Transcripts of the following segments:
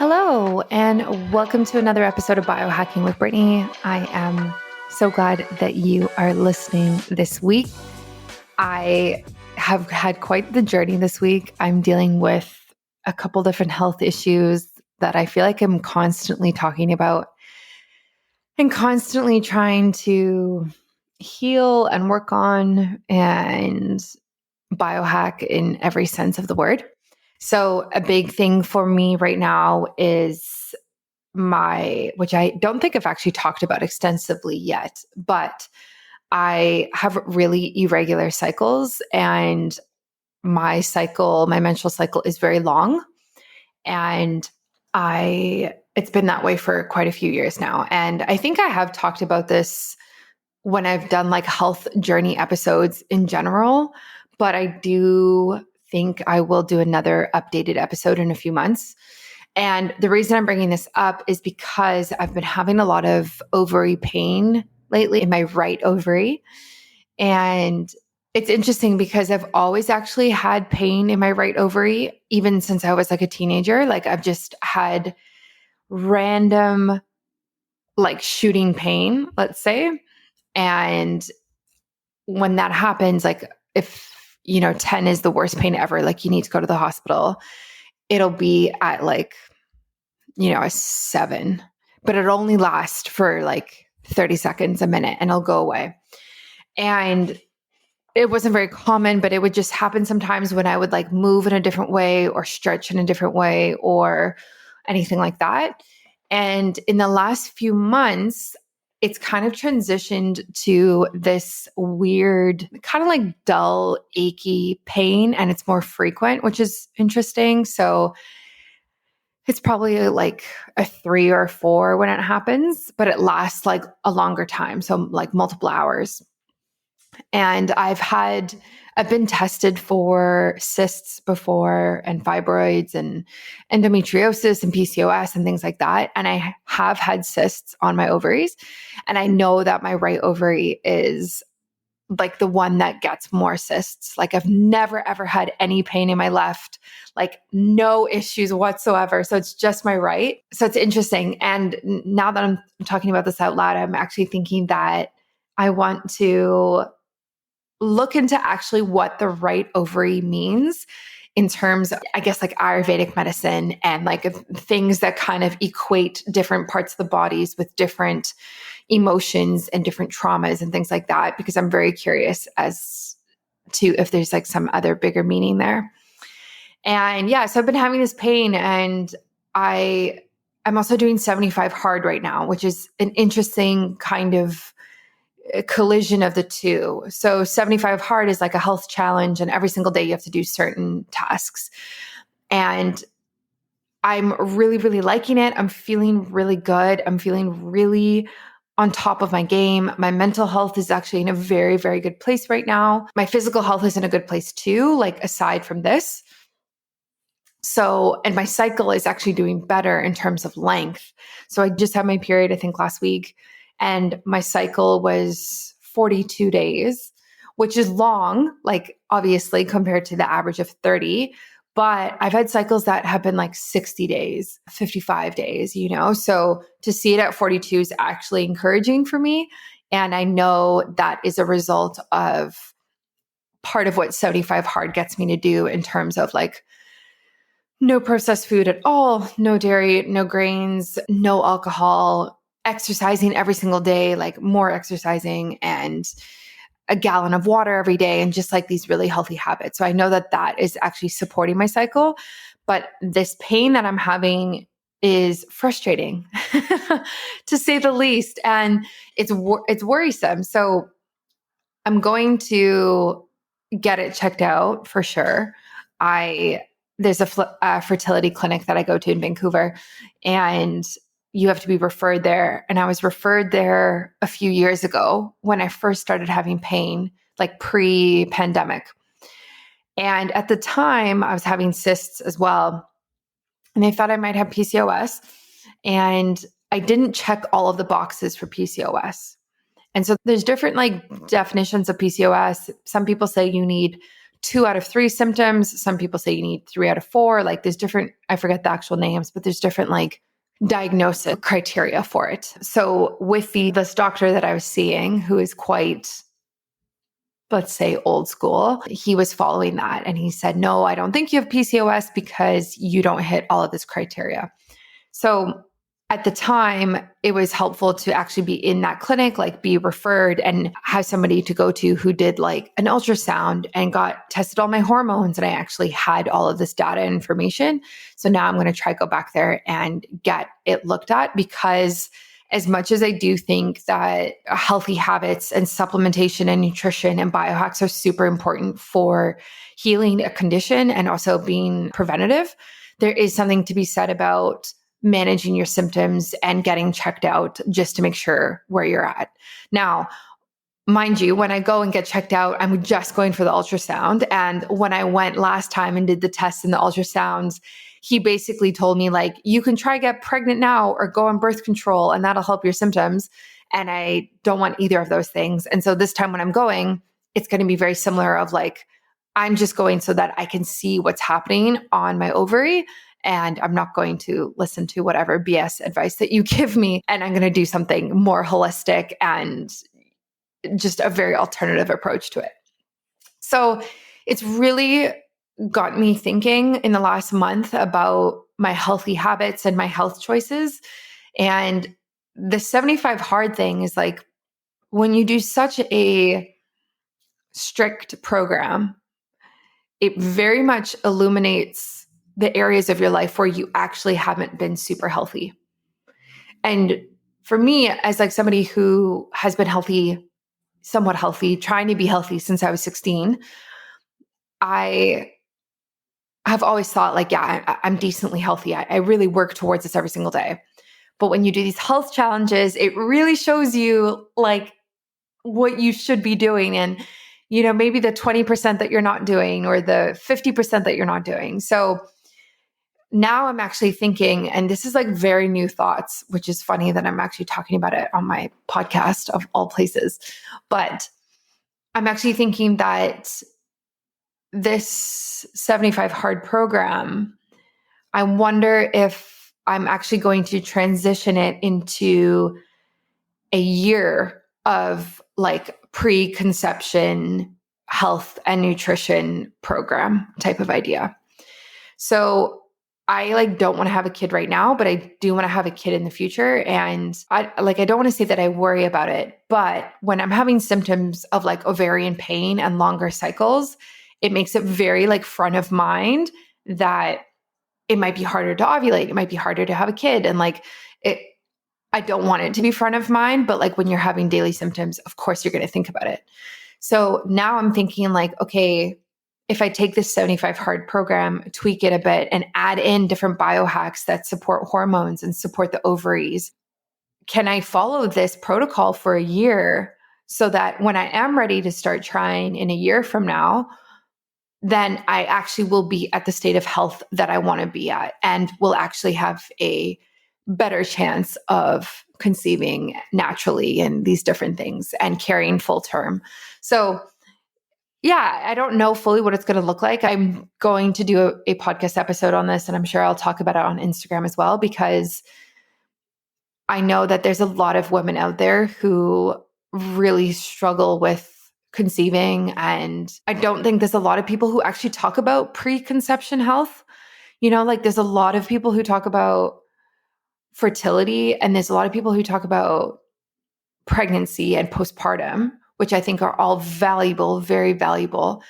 Hello, and welcome to another episode of Biohacking with Brittany. I am so glad that you are listening this week. I have had quite the journey this week. I'm dealing with a couple different health issues that I feel like I'm constantly talking about and constantly trying to heal and work on and biohack in every sense of the word. So a big thing for me right now is which I don't think I've actually talked about extensively yet, but I have really irregular cycles, and my menstrual cycle is very long. And it's been that way for quite a few years now. And I think I have talked about this when I've done like health journey episodes in general, but I do think I will do another updated episode in a few months. And the reason I'm bringing this up is because I've been having a lot of ovary pain lately in my right ovary. And it's interesting because I've always actually had pain in my right ovary, even since I was like a teenager. Like I've just had random like shooting pain, let's say. And when that happens, like if 10 is the worst pain ever, like you need to go to the hospital, it'll be at like, a 7, but it'll only last for like 30 seconds, a minute, and it'll go away. And it wasn't very common, but it would just happen sometimes when I would like move in a different way or stretch in a different way or anything like that. And in the last few months, it's kind of transitioned to this weird, kind of like dull, achy pain, and it's more frequent, which is interesting. So it's probably like a 3 or 4 when it happens, but it lasts like a longer time. So like multiple hours. And I've been tested for cysts before and fibroids and endometriosis and PCOS and things like that. And I have had cysts on my ovaries. And I know that my right ovary is like the one that gets more cysts. Like I've never, ever had any pain in my left, like no issues whatsoever. So it's just my right. So it's interesting. And now that I'm talking about this out loud, I'm actually thinking that I want to look into actually what the right ovary means in terms of, I guess, like Ayurvedic medicine and like things that kind of equate different parts of the bodies with different emotions and different traumas and things like that, because I'm very curious as to if there's like some other bigger meaning there. And yeah, so I've been having this pain, and I'm also doing 75 hard right now, which is an interesting kind of collision of the two. So 75 hard is like a health challenge, and every single day you have to do certain tasks. And I'm really, really liking it. I'm feeling really good. I'm feeling really on top of my game. My mental health is actually in a very, very good place right now. My physical health is in a good place too, like aside from this. So, and my cycle is actually doing better in terms of length. So I just had my period, I think last week, and my cycle was 42 days, which is long, like obviously compared to the average of 30. But I've had cycles that have been like 60 days, 55 days, So to see it at 42 is actually encouraging for me. And I know that is a result of part of what 75 hard gets me to do in terms of like no processed food at all, no dairy, no grains, no alcohol, exercising every single day, like more exercising, and a gallon of water every day, and just like these really healthy habits. So I know that that is actually supporting my cycle, but this pain that I'm having is frustrating to say the least. And it's worrisome. So I'm going to get it checked out for sure. There's a fertility clinic that I go to in Vancouver, and you have to be referred there. And I was referred there a few years ago when I first started having pain, like pre-pandemic. And at the time I was having cysts as well. And they thought I might have PCOS. And I didn't check all of the boxes for PCOS. And so there's different like definitions of PCOS. Some people say you need 2 out of 3 symptoms. Some people say you need 3 out of 4. Like there's different, I forget the actual names, but there's different like diagnosis criteria for it. So with this doctor that I was seeing, who is quite, let's say, old school, he was following that. And he said, no, I don't think you have PCOS because you don't hit all of this criteria. So at the time, it was helpful to actually be in that clinic, like be referred and have somebody to go to who did like an ultrasound and got tested all my hormones. And I actually had all of this data and information. So now I'm going to try go back there and get it looked at, because as much as I do think that healthy habits and supplementation and nutrition and biohacks are super important for healing a condition and also being preventative, there is something to be said about managing your symptoms and getting checked out just to make sure where you're at. Now, mind you, when I go and get checked out, I'm just going for the ultrasound. And when I went last time and did the tests and the ultrasounds, he basically told me like, you can try get pregnant now or go on birth control and that'll help your symptoms. And I don't want either of those things. And so this time when I'm going, it's going to be very similar of like, I'm just going so that I can see what's happening on my ovary. And I'm not going to listen to whatever BS advice that you give me. And I'm going to do something more holistic and just a very alternative approach to it. So it's really got me thinking in the last month about my healthy habits and my health choices. And the 75 hard thing is like, when you do such a strict program, it very much illuminates the areas of your life where you actually haven't been super healthy. And for me, as like somebody who has been healthy, somewhat healthy, trying to be healthy since I was 16, I have always thought like, yeah, I'm decently healthy. I really work towards this every single day. But when you do these health challenges, it really shows you like what you should be doing. And, you know, maybe the 20% that you're not doing or the 50% that you're not doing. So now I'm actually thinking, and this is like very new thoughts, which is funny that I'm actually talking about it on my podcast of all places. But I'm actually thinking that this 75 hard program, I wonder if I'm actually going to transition it into a year of like preconception health and nutrition program type of idea. So I like don't want to have a kid right now, but I do want to have a kid in the future. And I don't want to say that I worry about it, but when I'm having symptoms of like ovarian pain and longer cycles, it makes it very like front of mind that it might be harder to ovulate. It might be harder to have a kid. And like I don't want it to be front of mind, but like when you're having daily symptoms, of course you're going to think about it. So now I'm thinking like, okay, if I take this 75 hard program, tweak it a bit and add in different biohacks that support hormones and support the ovaries, can I follow this protocol for a year so that when I am ready to start trying in a year from now, then I actually will be at the state of health that I want to be at and will actually have a better chance of conceiving naturally and these different things and carrying full term. So yeah, I don't know fully what it's going to look like. I'm going to do a podcast episode on this, and I'm sure I'll talk about it on Instagram as well, because I know that there's a lot of women out there who really struggle with conceiving. And I don't think there's a lot of people who actually talk about preconception health. You know, like there's a lot of people who talk about fertility, and there's a lot of people who talk about pregnancy and postpartum, which I think are all valuable, very valuable.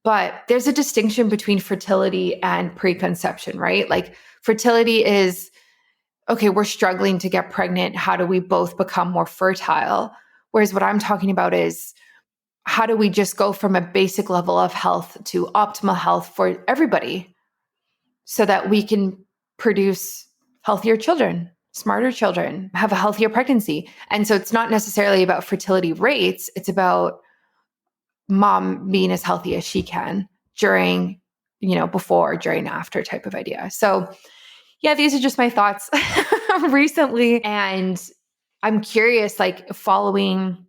But there's a distinction between fertility and preconception, right? Like fertility is, okay, we're struggling to get pregnant. How do we both become more fertile? Whereas what I'm talking about is, how do we just go from a basic level of health to optimal health for everybody so that we can produce healthier children, smarter children, have a healthier pregnancy? And so it's not necessarily about fertility rates. It's about mom being as healthy as she can during, before, during, after type of idea. So yeah, these are just my thoughts recently. And I'm curious, like following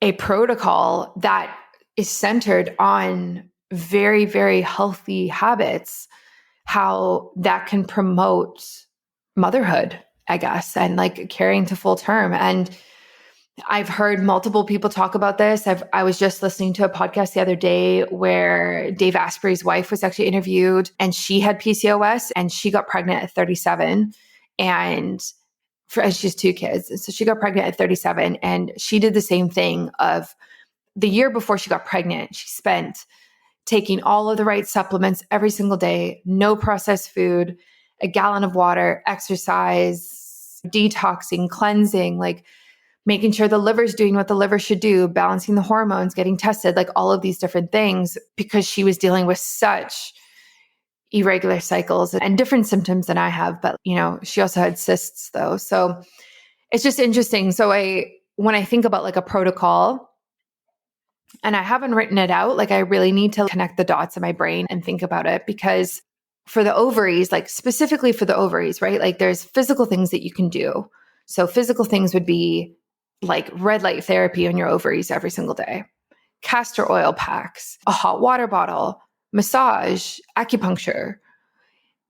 a protocol that is centered on very, very healthy habits, how that can promote motherhood, I guess, and like carrying to full term. And I've heard multiple people talk about this. I was just listening to a podcast the other day where Dave Asprey's wife was actually interviewed, and she had PCOS and she got pregnant at 37, and she has 2 kids. So she got pregnant at 37, and she did the same thing of the year before she got pregnant. She spent taking all of the right supplements every single day, no processed food, a gallon of water, exercise, detoxing, cleansing, like making sure the liver's doing what the liver should do, balancing the hormones, getting tested, like all of these different things, because she was dealing with such irregular cycles and different symptoms than I have. But, she also had cysts though. So it's just interesting. So when I think about like a protocol, and I haven't written it out, like I really need to connect the dots in my brain and think about it, because for the ovaries, like specifically for the ovaries, right? Like there's physical things that you can do. So physical things would be like red light therapy on your ovaries every single day, castor oil packs, a hot water bottle, massage, acupuncture,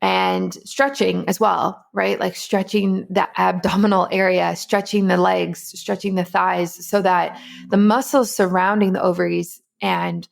and stretching as well, right? Like stretching the abdominal area, stretching the legs, stretching the thighs, so that the muscles surrounding the ovaries and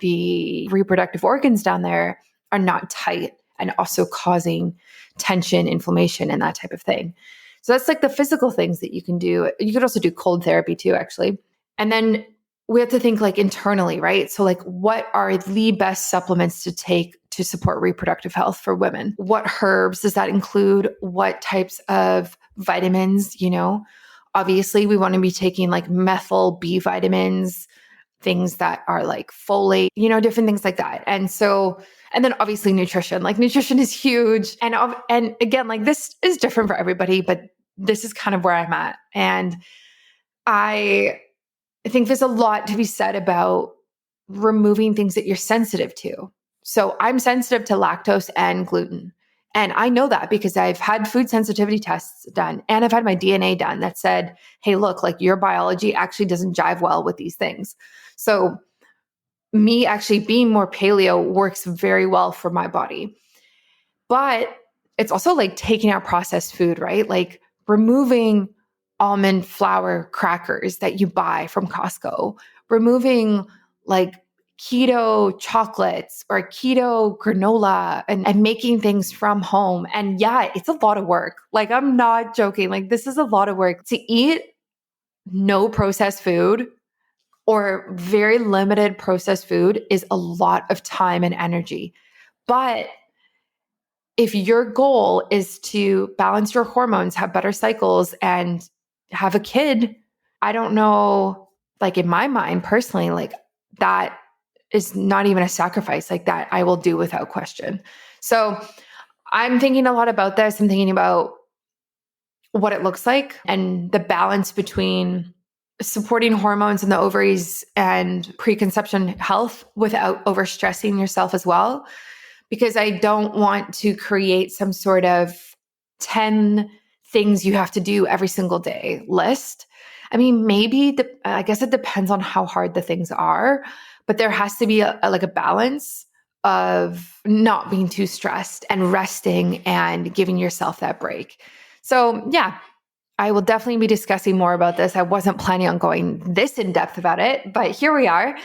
the reproductive organs down there are not tight and also causing tension, inflammation, and that type of thing. So that's like the physical things that you can do. You could also do cold therapy too, actually. And then we have to think like internally, right? So like, what are the best supplements to take to support reproductive health for women? What herbs does that include? What types of vitamins, Obviously we want to be taking like methyl B vitamins, things that are like folate, different things like that. And then obviously nutrition, like nutrition is huge. And again, like this is different for everybody, but this is kind of where I'm at. And I think there's a lot to be said about removing things that you're sensitive to. So I'm sensitive to lactose and gluten. And I know that because I've had food sensitivity tests done and I've had my DNA done that said, hey, look, like your biology actually doesn't jive well with these things. So me actually being more paleo works very well for my body. But it's also like taking out processed food, right? Like removing almond flour crackers that you buy from Costco, removing like keto chocolates or keto granola and making things from home. And yeah, it's a lot of work. Like I'm not joking. Like this is a lot of work to eat no processed food or very limited processed food is a lot of time and energy. But if your goal is to balance your hormones, have better cycles, and have a kid, I don't know, like in my mind personally, like that is not even a sacrifice, like that I will do without question. So I'm thinking a lot about this. I'm thinking about what it looks like and the balance between supporting hormones in the ovaries and preconception health without overstressing yourself as well. Because I don't want to create some sort of 10 things you have to do every single day list. I mean, maybe I guess it depends on how hard the things are, but there has to be a balance of not being too stressed and resting and giving yourself that break. So yeah, I will definitely be discussing more about this. I wasn't planning on going this in depth about it, but here we are.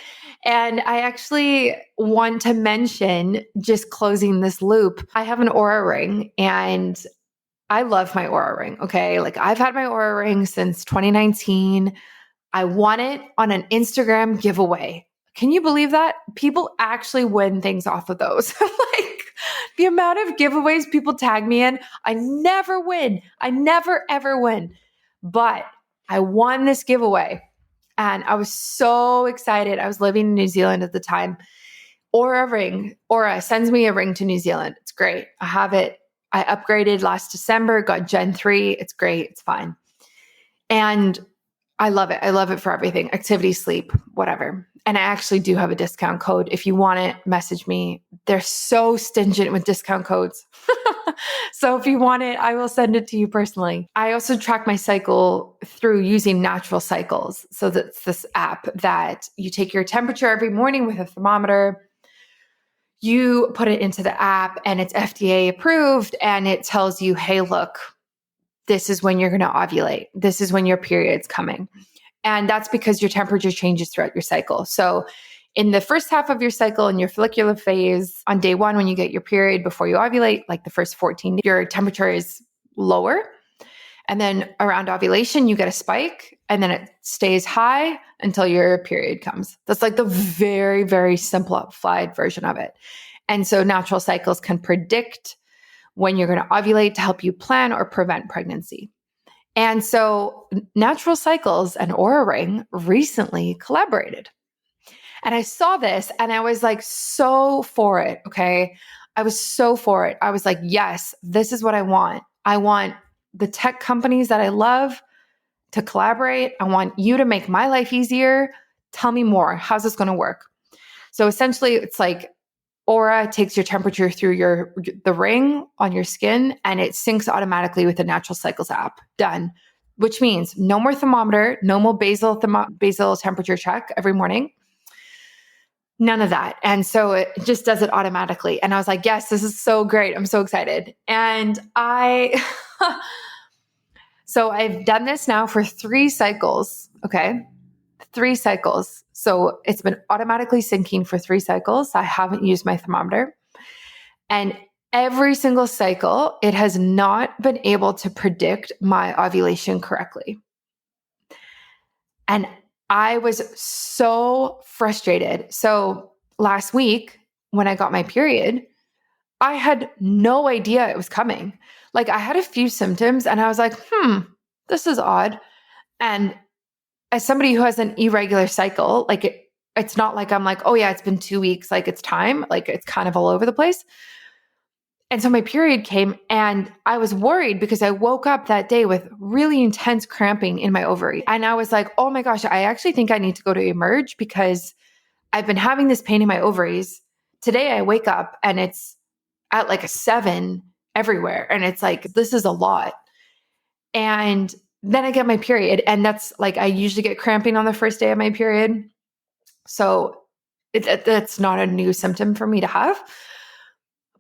And I actually want to mention, just closing this loop, I have an Oura ring and I love my Oura ring. Okay. Like I've had my Oura ring since 2019. I won it on an Instagram giveaway. Can you believe that? People actually win things off of those. Like the amount of giveaways people tag me in, I never win. I never ever win. But I won this giveaway. And I was so excited. I was living in New Zealand at the time. Oura sends me a ring to New Zealand. It's great. I have it. I upgraded last December, got Gen 3. It's great. It's fine. And I love it. I love it for everything. Activity, sleep, whatever. And I actually do have a discount code. If you want it, message me. They're so stingent with discount codes. So if you want it, I will send it to you personally. I also track my cycle through using Natural Cycles. So that's this app that you take your temperature every morning with a thermometer. you put it into the app and it's FDA approved and it tells you, hey, look, this is when you're going to ovulate. This is when your period's coming. And that's because your temperature changes throughout your cycle. So in the first half of your cycle, in your follicular phase, on day 1, when you get your period before you ovulate, like the first 14 days, your temperature is lower. And then around ovulation, you get a spike and then it stays high until your period comes. That's like the very, very simplified version of it. And so natural cycles can predict when you're going to ovulate to help you plan or prevent pregnancy. And so Natural Cycles and Oura Ring recently collaborated. And I saw this and I was like so for it, okay? I was so for it. I was like, yes, this is what I want. I want the tech companies that I love to collaborate. I want you to make my life easier. Tell me more. How's this going to work? So essentially, it's like Oura takes your temperature through the ring on your skin and it syncs automatically with the Natural Cycles app. Done. Which means no more thermometer, no more basal temperature check every morning. None of that. And so it just does it automatically. And I was like, yes, this is so great. I'm so excited. And so I've done this now for 3 cycles. Okay. 3 cycles. So it's been automatically syncing for 3 cycles. I haven't used my thermometer. And every single cycle, it has not been able to predict my ovulation correctly. And I was so frustrated. So last week, when I got my period, I had no idea it was coming. Like I had a few symptoms and I was like, this is odd. And as somebody who has an irregular cycle, like it's not like I'm like, oh yeah, it's been 2 weeks, like it's time, like it's kind of all over the place. And so my period came and I was worried because I woke up that day with really intense cramping in my ovary. And I was like, oh my gosh, I actually think I need to go to Emerge because I've been having this pain in my ovaries. Today I wake up and it's at like a 7 everywhere. And it's like, this is a lot. And then I get my period. And that's like, I usually get cramping on the first day of my period. So that's not a new symptom for me to have.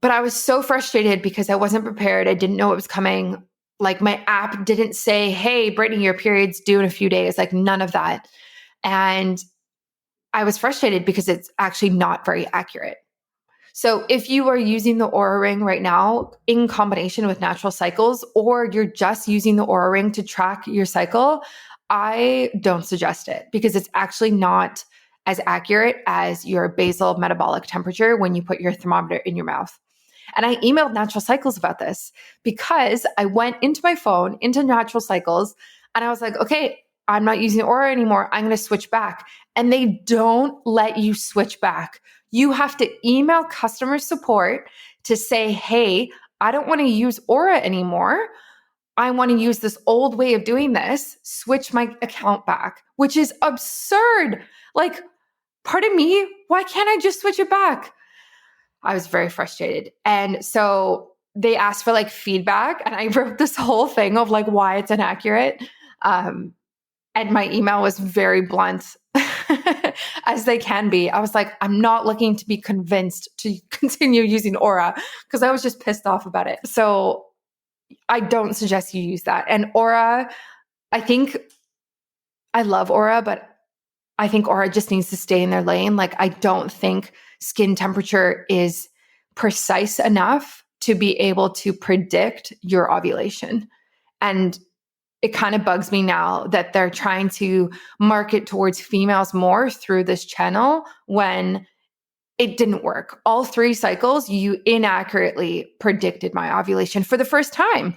But I was so frustrated because I wasn't prepared. I didn't know it was coming. Like my app didn't say, hey, Brittany, your period's due in a few days. Like none of that. And I was frustrated because it's actually not very accurate. So if you are using the Oura Ring right now in combination with Natural Cycles, or you're just using the Oura Ring to track your cycle, I don't suggest it because it's actually not as accurate as your basal metabolic temperature when you put your thermometer in your mouth. And I emailed Natural Cycles about this because I went into my phone, into Natural Cycles, and I was like, okay, I'm not using Oura anymore. I'm going to switch back. And they don't let you switch back. You have to email customer support to say, hey, I don't want to use Oura anymore. I want to use this old way of doing this. Switch my account back, which is absurd. Like, pardon me, why can't I just switch it back? I was very frustrated. And so they asked for like feedback and I wrote this whole thing of like why it's inaccurate. And my email was very blunt as they can be. I was like, I'm not looking to be convinced to continue using Oura because I was just pissed off about it. So I don't suggest you use that. And Oura, I love Oura, but I think Oura just needs to stay in their lane. Like, I don't think skin temperature is precise enough to be able to predict your ovulation. And it kind of bugs me now that they're trying to market towards females more through this channel when it didn't work. All 3 cycles, you inaccurately predicted my ovulation for the first time.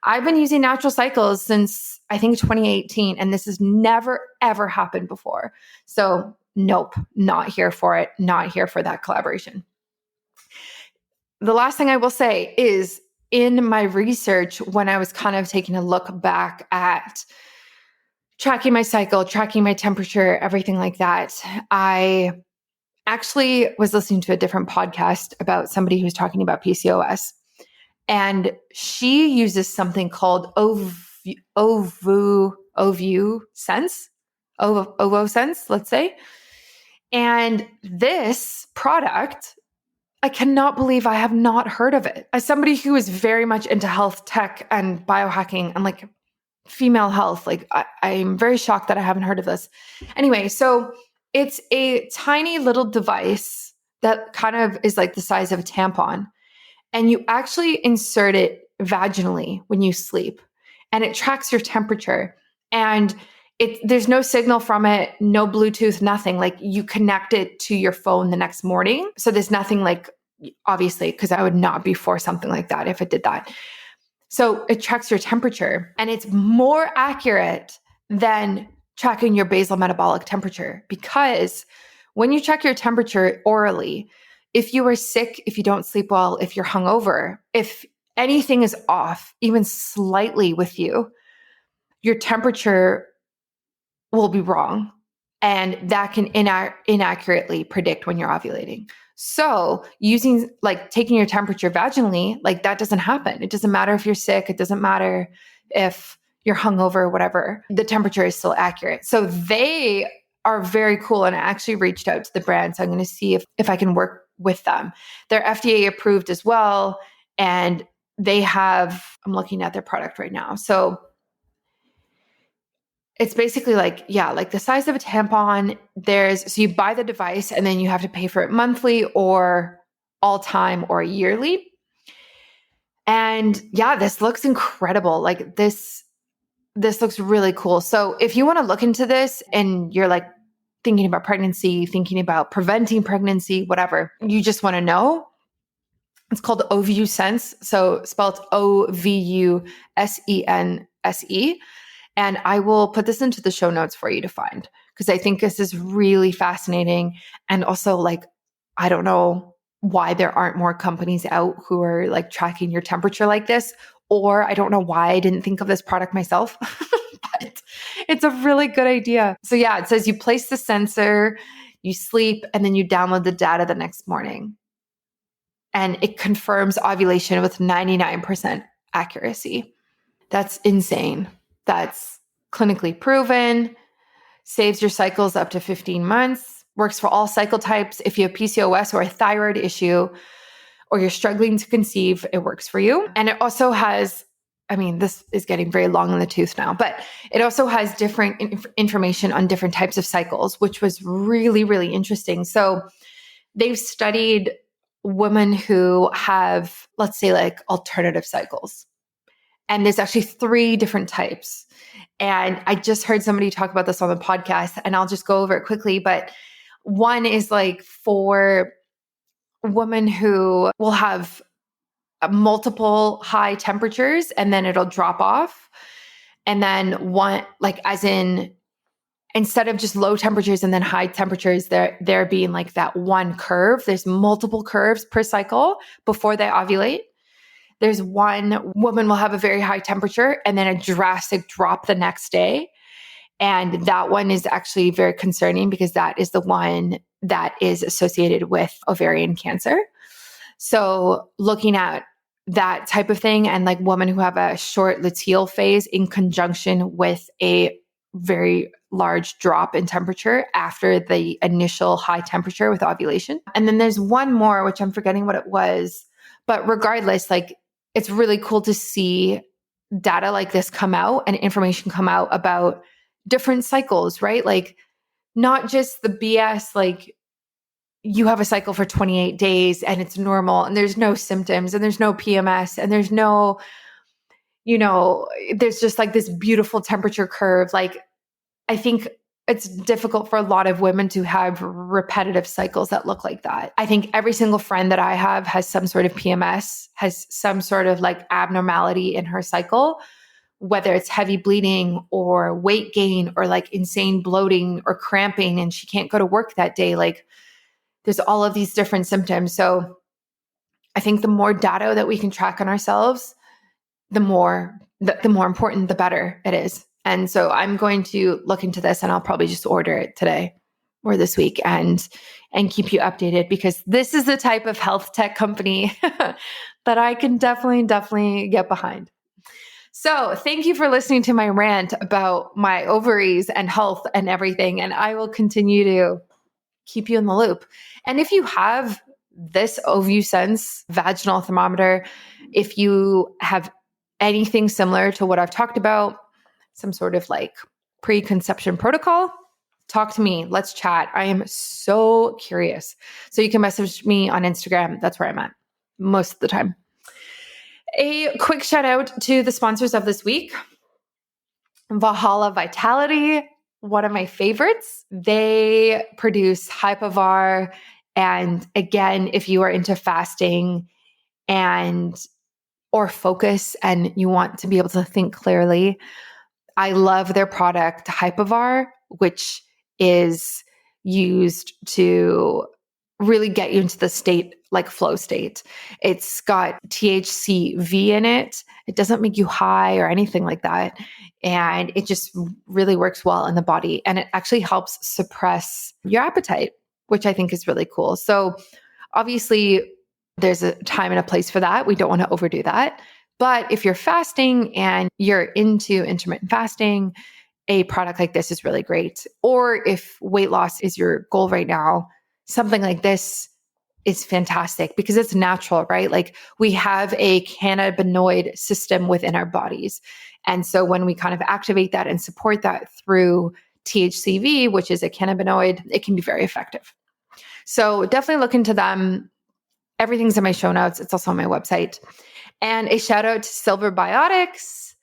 I've been using Natural Cycles since I think 2018, and this has never, ever happened before. So nope, not here for it. Not here for that collaboration. The last thing I will say is in my research, when I was kind of taking a look back at tracking my cycle, tracking my temperature, everything like that, I actually was listening to a different podcast about somebody who's talking about PCOS. And she uses something called OvoSense, let's say. And this product I cannot believe I have not heard of it. As somebody who is very much into health tech and biohacking and like female health, like I'm very shocked that I haven't heard of this. Anyway, so it's a tiny little device that kind of is like the size of a tampon. And you actually insert it vaginally when you sleep, and it tracks your temperature. And there's no signal from it, no Bluetooth, nothing. Like you connect it to your phone the next morning. So there's nothing like, obviously, because I would not be for something like that if it did that. So it tracks your temperature, and it's more accurate than tracking your basal metabolic temperature, because when you check your temperature orally, if you are sick, if you don't sleep well, if you're hungover, if anything is off, even slightly with you, your temperature will be wrong. And that can inaccurately predict when you're ovulating. So using like taking your temperature vaginally, like that doesn't happen. It doesn't matter if you're sick. It doesn't matter if you're hungover or whatever. The temperature is still accurate. So they are very cool. And I actually reached out to the brand. So I'm going to see if I can work with them. They're FDA approved as well. And they have, I'm looking at their product right now. So it's basically like, yeah, like the size of a tampon. So you buy the device and then you have to pay for it monthly or all time or yearly. And yeah, this looks incredible. Like this looks really cool. So if you want to look into this and you're like thinking about pregnancy, thinking about preventing pregnancy, whatever, you just want to know, it's called OvuSense. So spelled OvuSense. And I will put this into the show notes for you to find, because I think this is really fascinating. And also, like, I don't know why there aren't more companies out who are like tracking your temperature like this, or I don't know why I didn't think of this product myself, but it's a really good idea. So yeah, it says you place the sensor, you sleep, and then you download the data the next morning. And it confirms ovulation with 99% accuracy. That's insane. That's clinically proven, saves your cycles up to 15 months, works for all cycle types. If you have PCOS or a thyroid issue, or you're struggling to conceive, it works for you. And it also has, I mean, this is getting very long in the tooth now, but it also has different information on different types of cycles, which was really, really interesting. So they've studied women who have, let's say, like alternative cycles. And there's actually 3 different types. And I just heard somebody talk about this on the podcast, and I'll just go over it quickly. But one is like for women who will have multiple high temperatures and then it'll drop off. And then one, like as in, instead of just low temperatures and then high temperatures, there being like that one curve. There's multiple curves per cycle before they ovulate. There's one woman will have a very high temperature and then a drastic drop the next day. And that one is actually very concerning because that is the one that is associated with ovarian cancer. So looking at that type of thing, and like women who have a short luteal phase in conjunction with a very large drop in temperature after the initial high temperature with ovulation. And then there's one more, which I'm forgetting what it was, but regardless, like it's really cool to see data like this come out and information come out about different cycles, right? Like not just the BS, like you have a cycle for 28 days and it's normal and there's no symptoms and there's no PMS and there's no, there's just like this beautiful temperature curve. Like I think it's difficult for a lot of women to have repetitive cycles that look like that. I think every single friend that I have has some sort of PMS, has some sort of like abnormality in her cycle, whether it's heavy bleeding or weight gain or like insane bloating or cramping and she can't go to work that day. Like there's all of these different symptoms. So I think the more data that we can track on ourselves, the more important, the better it is. And so I'm going to look into this and I'll probably just order it today or this week and keep you updated, because this is the type of health tech company that I can definitely get behind. So thank you for listening to my rant about my ovaries and health and everything. And I will continue to keep you in the loop. And if you have this OvuSense vaginal thermometer. If you have anything similar to what I've talked about, some sort of like preconception protocol, talk to me. Let's chat. I am so curious. So you can message me on Instagram. That's where I'm at most of the time. A quick shout out to the sponsors of this week. Valhalla Vitality, one of my favorites. They produce Hypovar. And again, if you are into fasting or focus and you want to be able to think clearly, I love their product Hypovar, which is used to really get you into the state, like flow state. It's got THCV in it. It doesn't make you high or anything like that. And it just really works well in the body. And it actually helps suppress your appetite, which I think is really cool. So obviously there's a time and a place for that. We don't want to overdo that. But if you're fasting and you're into intermittent fasting, a product like this is really great. Or if weight loss is your goal right now, something like this is fantastic because it's natural, right? Like we have a cannabinoid system within our bodies. And so when we kind of activate that and support that through THCV, which is a cannabinoid, it can be very effective. So definitely look into them. Everything's in my show notes. It's also on my website. And a shout out to Silver Biotics.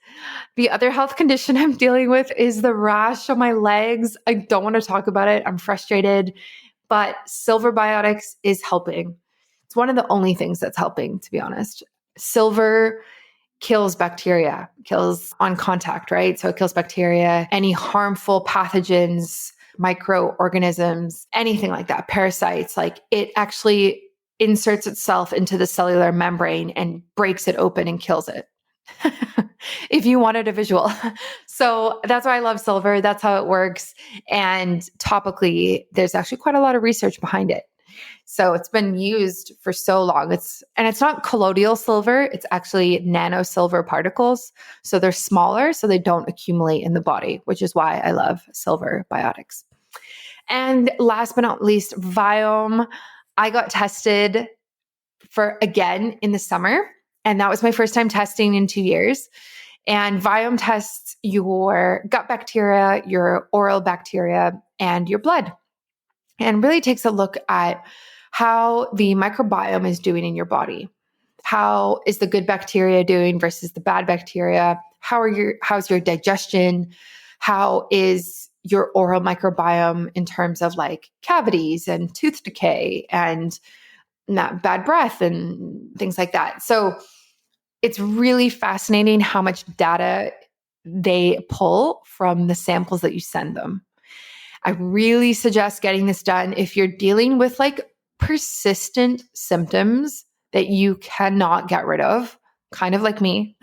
The other health condition I'm dealing with is the rash on my legs. I don't want to talk about it. I'm frustrated, but Silver Biotics is helping. It's one of the only things that's helping, to be honest. Silver kills bacteria, kills on contact, right? So it kills bacteria, any harmful pathogens, microorganisms, anything like that, parasites. Like it actually inserts itself into the cellular membrane and breaks it open and kills it. If you wanted a visual. So that's why I love silver. That's how it works. And topically, there's actually quite a lot of research behind it. So it's been used for so long. It's not colloidal silver. It's actually nano silver particles. So they're smaller, so they don't accumulate in the body, which is why I love Silver Biotics. And last but not least, Viome. I got tested again in the summer. And that was my first time testing in 2 years. And Viome tests your gut bacteria, your oral bacteria, and your blood. And really takes a look at how the microbiome is doing in your body. How is the good bacteria doing versus the bad bacteria? How's your digestion? How is your oral microbiome in terms of like cavities and tooth decay and not bad breath and things like that. So it's really fascinating how much data they pull from the samples that you send them. I really suggest getting this done if you're dealing with like persistent symptoms that you cannot get rid of, kind of like me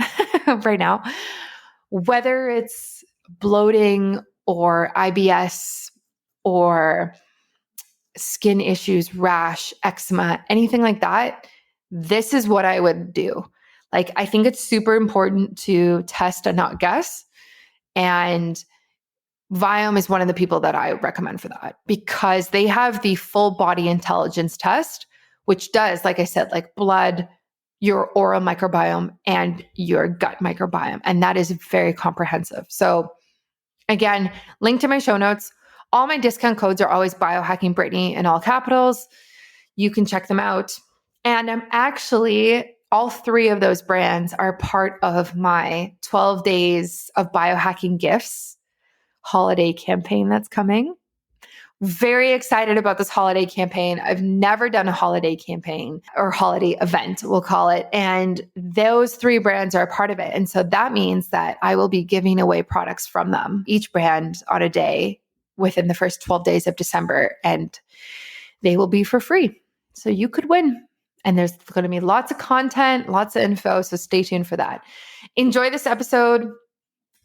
right now, whether it's bloating or IBS or skin issues, rash, eczema, anything like that. This is what I would do. Like, I think it's super important to test and not guess. And Viome is one of the people that I recommend for that because they have the full body intelligence test, which does, like I said, like blood, your oral microbiome, and your gut microbiome. And that is very comprehensive. So again, link to my show notes. All my discount codes are always Biohacking Brittany in all capitals. You can check them out. And I'm actually, all three of those brands are part of my 12 days of biohacking gifts holiday campaign that's coming. Very excited about this holiday campaign. I've never done a holiday campaign or holiday event, we'll call it. And those three brands are a part of it. And so that means that I will be giving away products from them, each brand on a day within the first 12 days of December. And they will be for free. So you could win. And there's going to be lots of content, lots of info. So stay tuned for that. Enjoy this episode.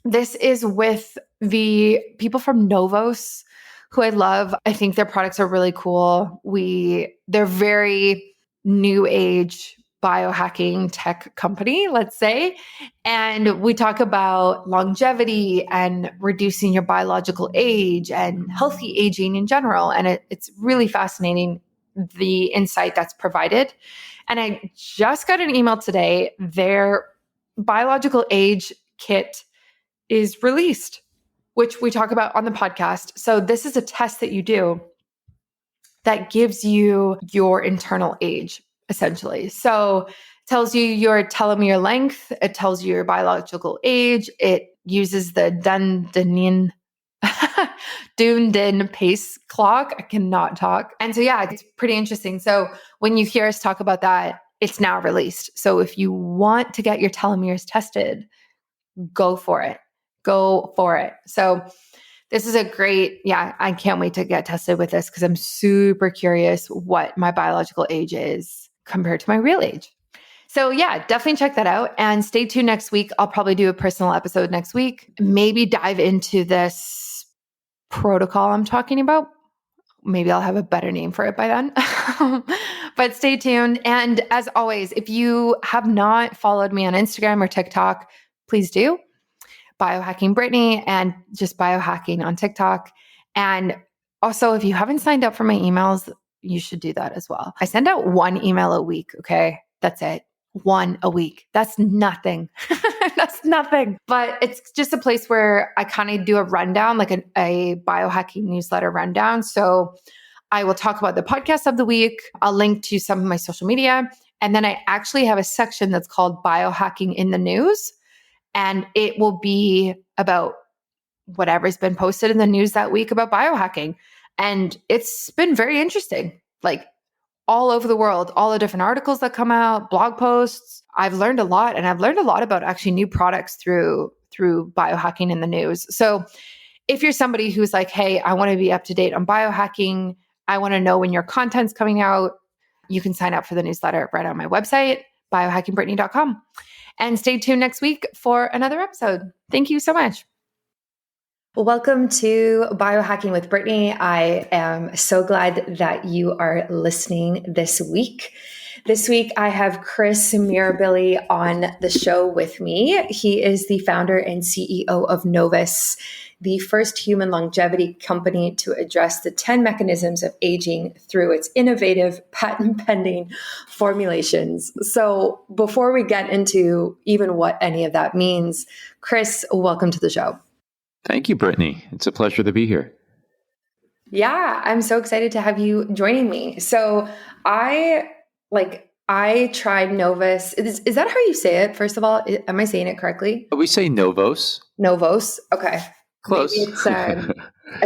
This is with the people from NOVOS, who I love. I think their products are really cool. They're very new age biohacking tech company, let's say. And we talk about longevity and reducing your biological age and healthy aging in general. And it's really fascinating. the insight that's provided. And I just got an email today. Their biological age kit is released, which we talk about on the podcast. So this is a test that you do that gives you your internal age, essentially. So it tells you your telomere length. It tells you your biological age. It uses the Dunedin pace clock. I cannot talk. And so, yeah, it's pretty interesting. So when you hear us talk about that, it's now released. So if you want to get your telomeres tested, go for it. Go for it. So this is a great, I can't wait to get tested with this because I'm super curious what my biological age is compared to my real age. So yeah, definitely check that out and stay tuned next week. I'll probably do a personal episode next week, maybe dive into this protocol I'm talking about. Maybe I'll have a better name for it by then. But stay tuned. And as always, if you have not followed me on Instagram or TikTok, please do. Biohacking Brittany and just biohacking on TikTok. And also, if you haven't signed up for my emails, you should do that as well. I send out one email a week. Okay. That's it. One a week. That's nothing. That's nothing. But it's just a place where I kind of do a rundown, like a biohacking newsletter rundown. So I will talk about the podcast of the week. I'll link to some of my social media. And then I actually have a section that's called Biohacking in the News. And it will be about whatever's been posted in the news that week about biohacking. And it's been very interesting, like all over the world, all the different articles that come out, blog posts. I've learned a lot, and I've learned a lot about actually new products through biohacking in the news. So if you're somebody who's like, hey, I want to be up to date on biohacking, I want to know when your content's coming out, you can sign up for the newsletter right on my website, biohackingbrittany.com. And stay tuned next week for another episode. Thank you so much. Well, welcome to Biohacking with Brittany. I am so glad that you are listening this week. This week, I have Chirs Mirabile on the show with me. He is the founder and CEO of NOVOS, the first human longevity company to address the 10 mechanisms of aging through its innovative patent-pending formulations. So before we get into even what any of that means, Chirs, welcome to the show. Thank you, Brittany. It's a pleasure to be here. Yeah, I'm so excited to have you joining me. So I tried NOVOS. Is that how you say it? First of all, am I saying it correctly? We say NOVOS. NOVOS. Okay. Close. Maybe it's a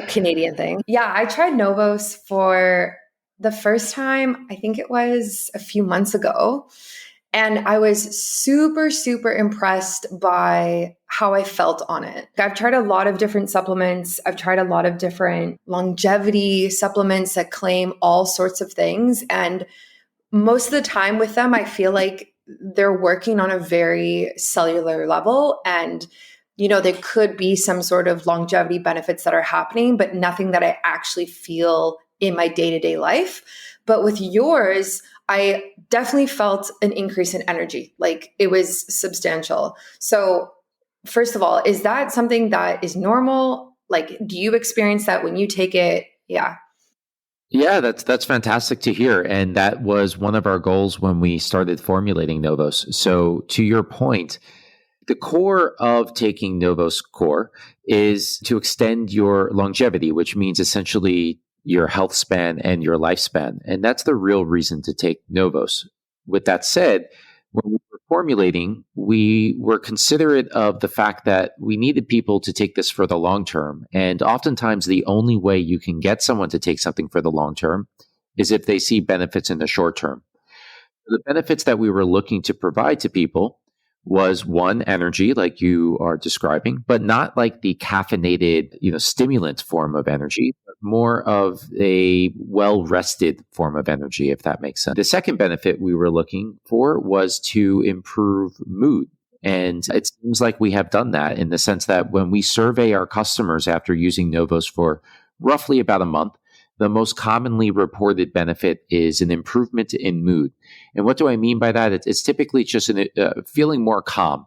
Canadian thing. Yeah, I tried NOVOS for the first time. I think it was a few months ago. And I was super, super impressed by how I felt on it. I've tried a lot of different supplements. I've tried a lot of different longevity supplements that claim all sorts of things. And most of the time with them, I feel like they're working on a very cellular level. And, there could be some sort of longevity benefits that are happening, but nothing that I actually feel in my day-to-day life. But with yours, I definitely felt an increase in energy. Like it was substantial. So first of all, is that something that is normal? Like, do you experience that when you take it? Yeah. Yeah, that's fantastic to hear. And that was one of our goals when we started formulating NOVOS. So to your point, the core of taking NOVOS Core is to extend your longevity, which means essentially your health span and your lifespan. And that's the real reason to take NOVOS. With that said, when we were formulating, we were considerate of the fact that we needed people to take this for the long term. And oftentimes the only way you can get someone to take something for the long term is if they see benefits in the short term. The benefits that we were looking to provide to people was one, energy, like you are describing, but not like the caffeinated, stimulant form of energy, but more of a well-rested form of energy, if that makes sense. The second benefit we were looking for was to improve mood. And it seems like we have done that in the sense that when we survey our customers after using NOVOS for roughly about a month, the most commonly reported benefit is an improvement in mood. And what do I mean by that? It's typically just feeling more calm.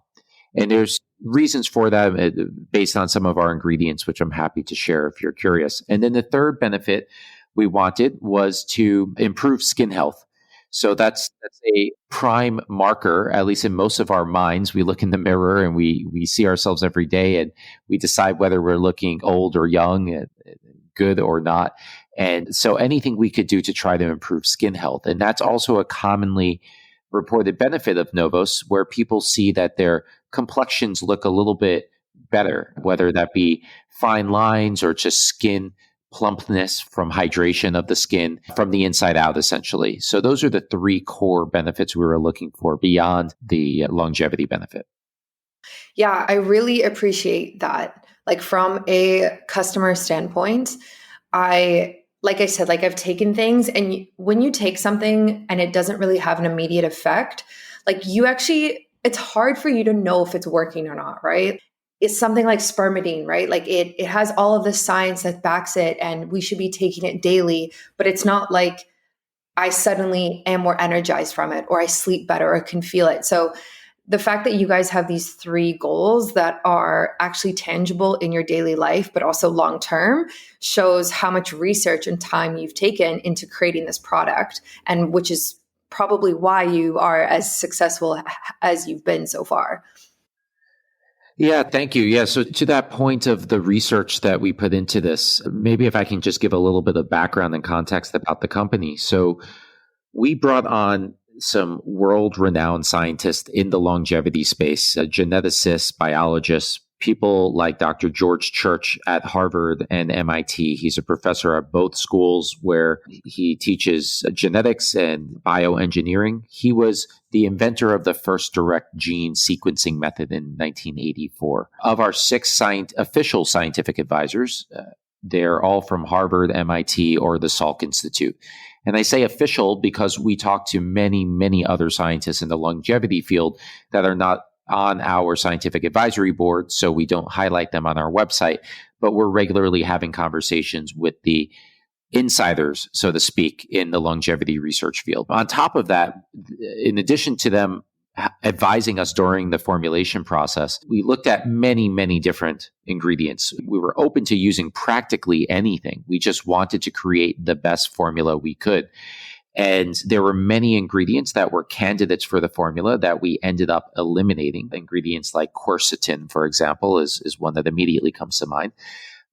And there's reasons for that based on some of our ingredients, which I'm happy to share if you're curious. And then the third benefit we wanted was to improve skin health. So that's a prime marker, at least in most of our minds. We look in the mirror and we see ourselves every day, and we decide whether we're looking old or young, good or not. And so anything we could do to try to improve skin health. And that's also a commonly reported benefit of NOVOS, where people see that their complexions look a little bit better, whether that be fine lines or just skin plumpness from hydration of the skin from the inside out, essentially. So those are the three core benefits we were looking for beyond the longevity benefit. Yeah, I really appreciate that. Like from a customer standpoint, like I said, like I've taken things, and when you take something and it doesn't really have an immediate effect, like it's hard for you to know if it's working or not, right? It's something like spermidine, right? Like it has all of the science that backs it, and we should be taking it daily, but it's not like I suddenly am more energized from it, or I sleep better, or can feel it. So the fact that you guys have these three goals that are actually tangible in your daily life, but also long term, shows how much research and time you've taken into creating this product, and which is probably why you are as successful as you've been so far. Yeah, thank you. Yeah, so to that point of the research that we put into this, maybe if I can just give a little bit of background and context about the company. So we brought on some world-renowned scientists in the longevity space, geneticists, biologists, people like Dr. George Church at Harvard and MIT. He's a professor at both schools where he teaches genetics and bioengineering. He was the inventor of the first direct gene sequencing method in 1984. Of our six official scientific advisors, they're all from Harvard, MIT, or the Salk Institute. And I say official because we talk to many, many other scientists in the longevity field that are not on our scientific advisory board, so we don't highlight them on our website, but we're regularly having conversations with the insiders, so to speak, in the longevity research field. On top of that, in addition to them advising us during the formulation process, we looked at many, many different ingredients. We were open to using practically anything. We just wanted to create the best formula we could. And there were many ingredients that were candidates for the formula that we ended up eliminating. Ingredients like quercetin, for example, is one that immediately comes to mind.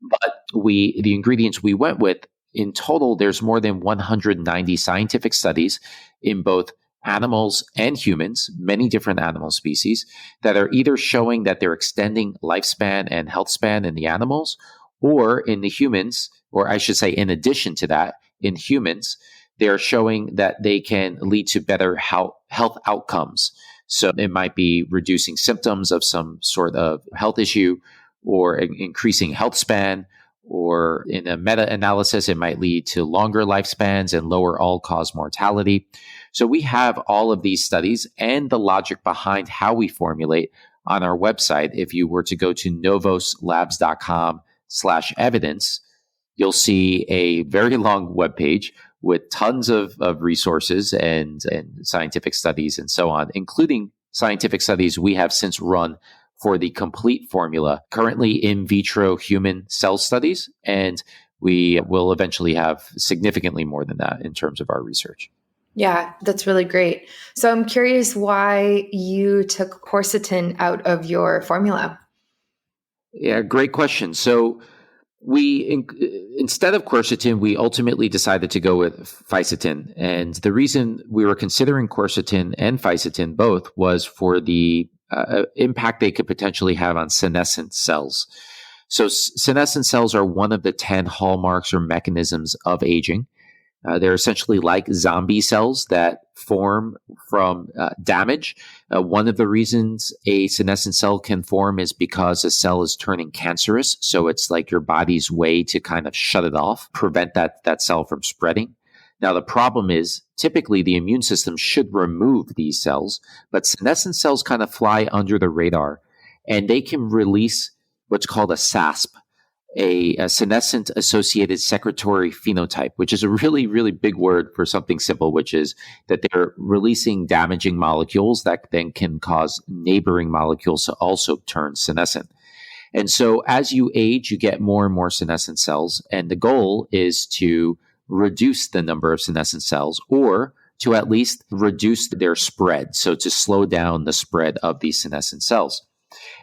But the ingredients we went with, in total, there's more than 190 scientific studies in both animals and humans, many different animal species, that are either showing that they're extending lifespan and health span in the animals, or in the humans, or I should say, in addition to that, in humans, they're showing that they can lead to better health outcomes. So it might be reducing symptoms of some sort of health issue, or increasing health span, or in a meta-analysis, it might lead to longer lifespans and lower all-cause mortality. So we have all of these studies and the logic behind how we formulate on our website. If you were to go to novoslabs.com/evidence, you'll see a very long webpage with tons of resources and scientific studies and so on, including scientific studies we have since run for the complete formula, currently in vitro human cell studies, and we will eventually have significantly more than that in terms of our research. Yeah, that's really great. So I'm curious why you took quercetin out of your formula. Yeah, great question. So instead of quercetin, we ultimately decided to go with fisetin. And the reason we were considering quercetin and fisetin both was for the impact they could potentially have on senescent cells. So senescent cells are one of the 10 hallmarks or mechanisms of aging. They're essentially like zombie cells that form from damage. One of the reasons a senescent cell can form is because a cell is turning cancerous. So it's like your body's way to kind of shut it off, prevent that cell from spreading. Now, the problem is typically the immune system should remove these cells, but senescent cells kind of fly under the radar, and they can release what's called a SASP, a senescent associated secretory phenotype, which is a really, really big word for something simple, which is that they're releasing damaging molecules that then can cause neighboring molecules to also turn senescent. And so as you age, you get more and more senescent cells. And the goal is to reduce the number of senescent cells or to at least reduce their spread. So to slow down the spread of these senescent cells.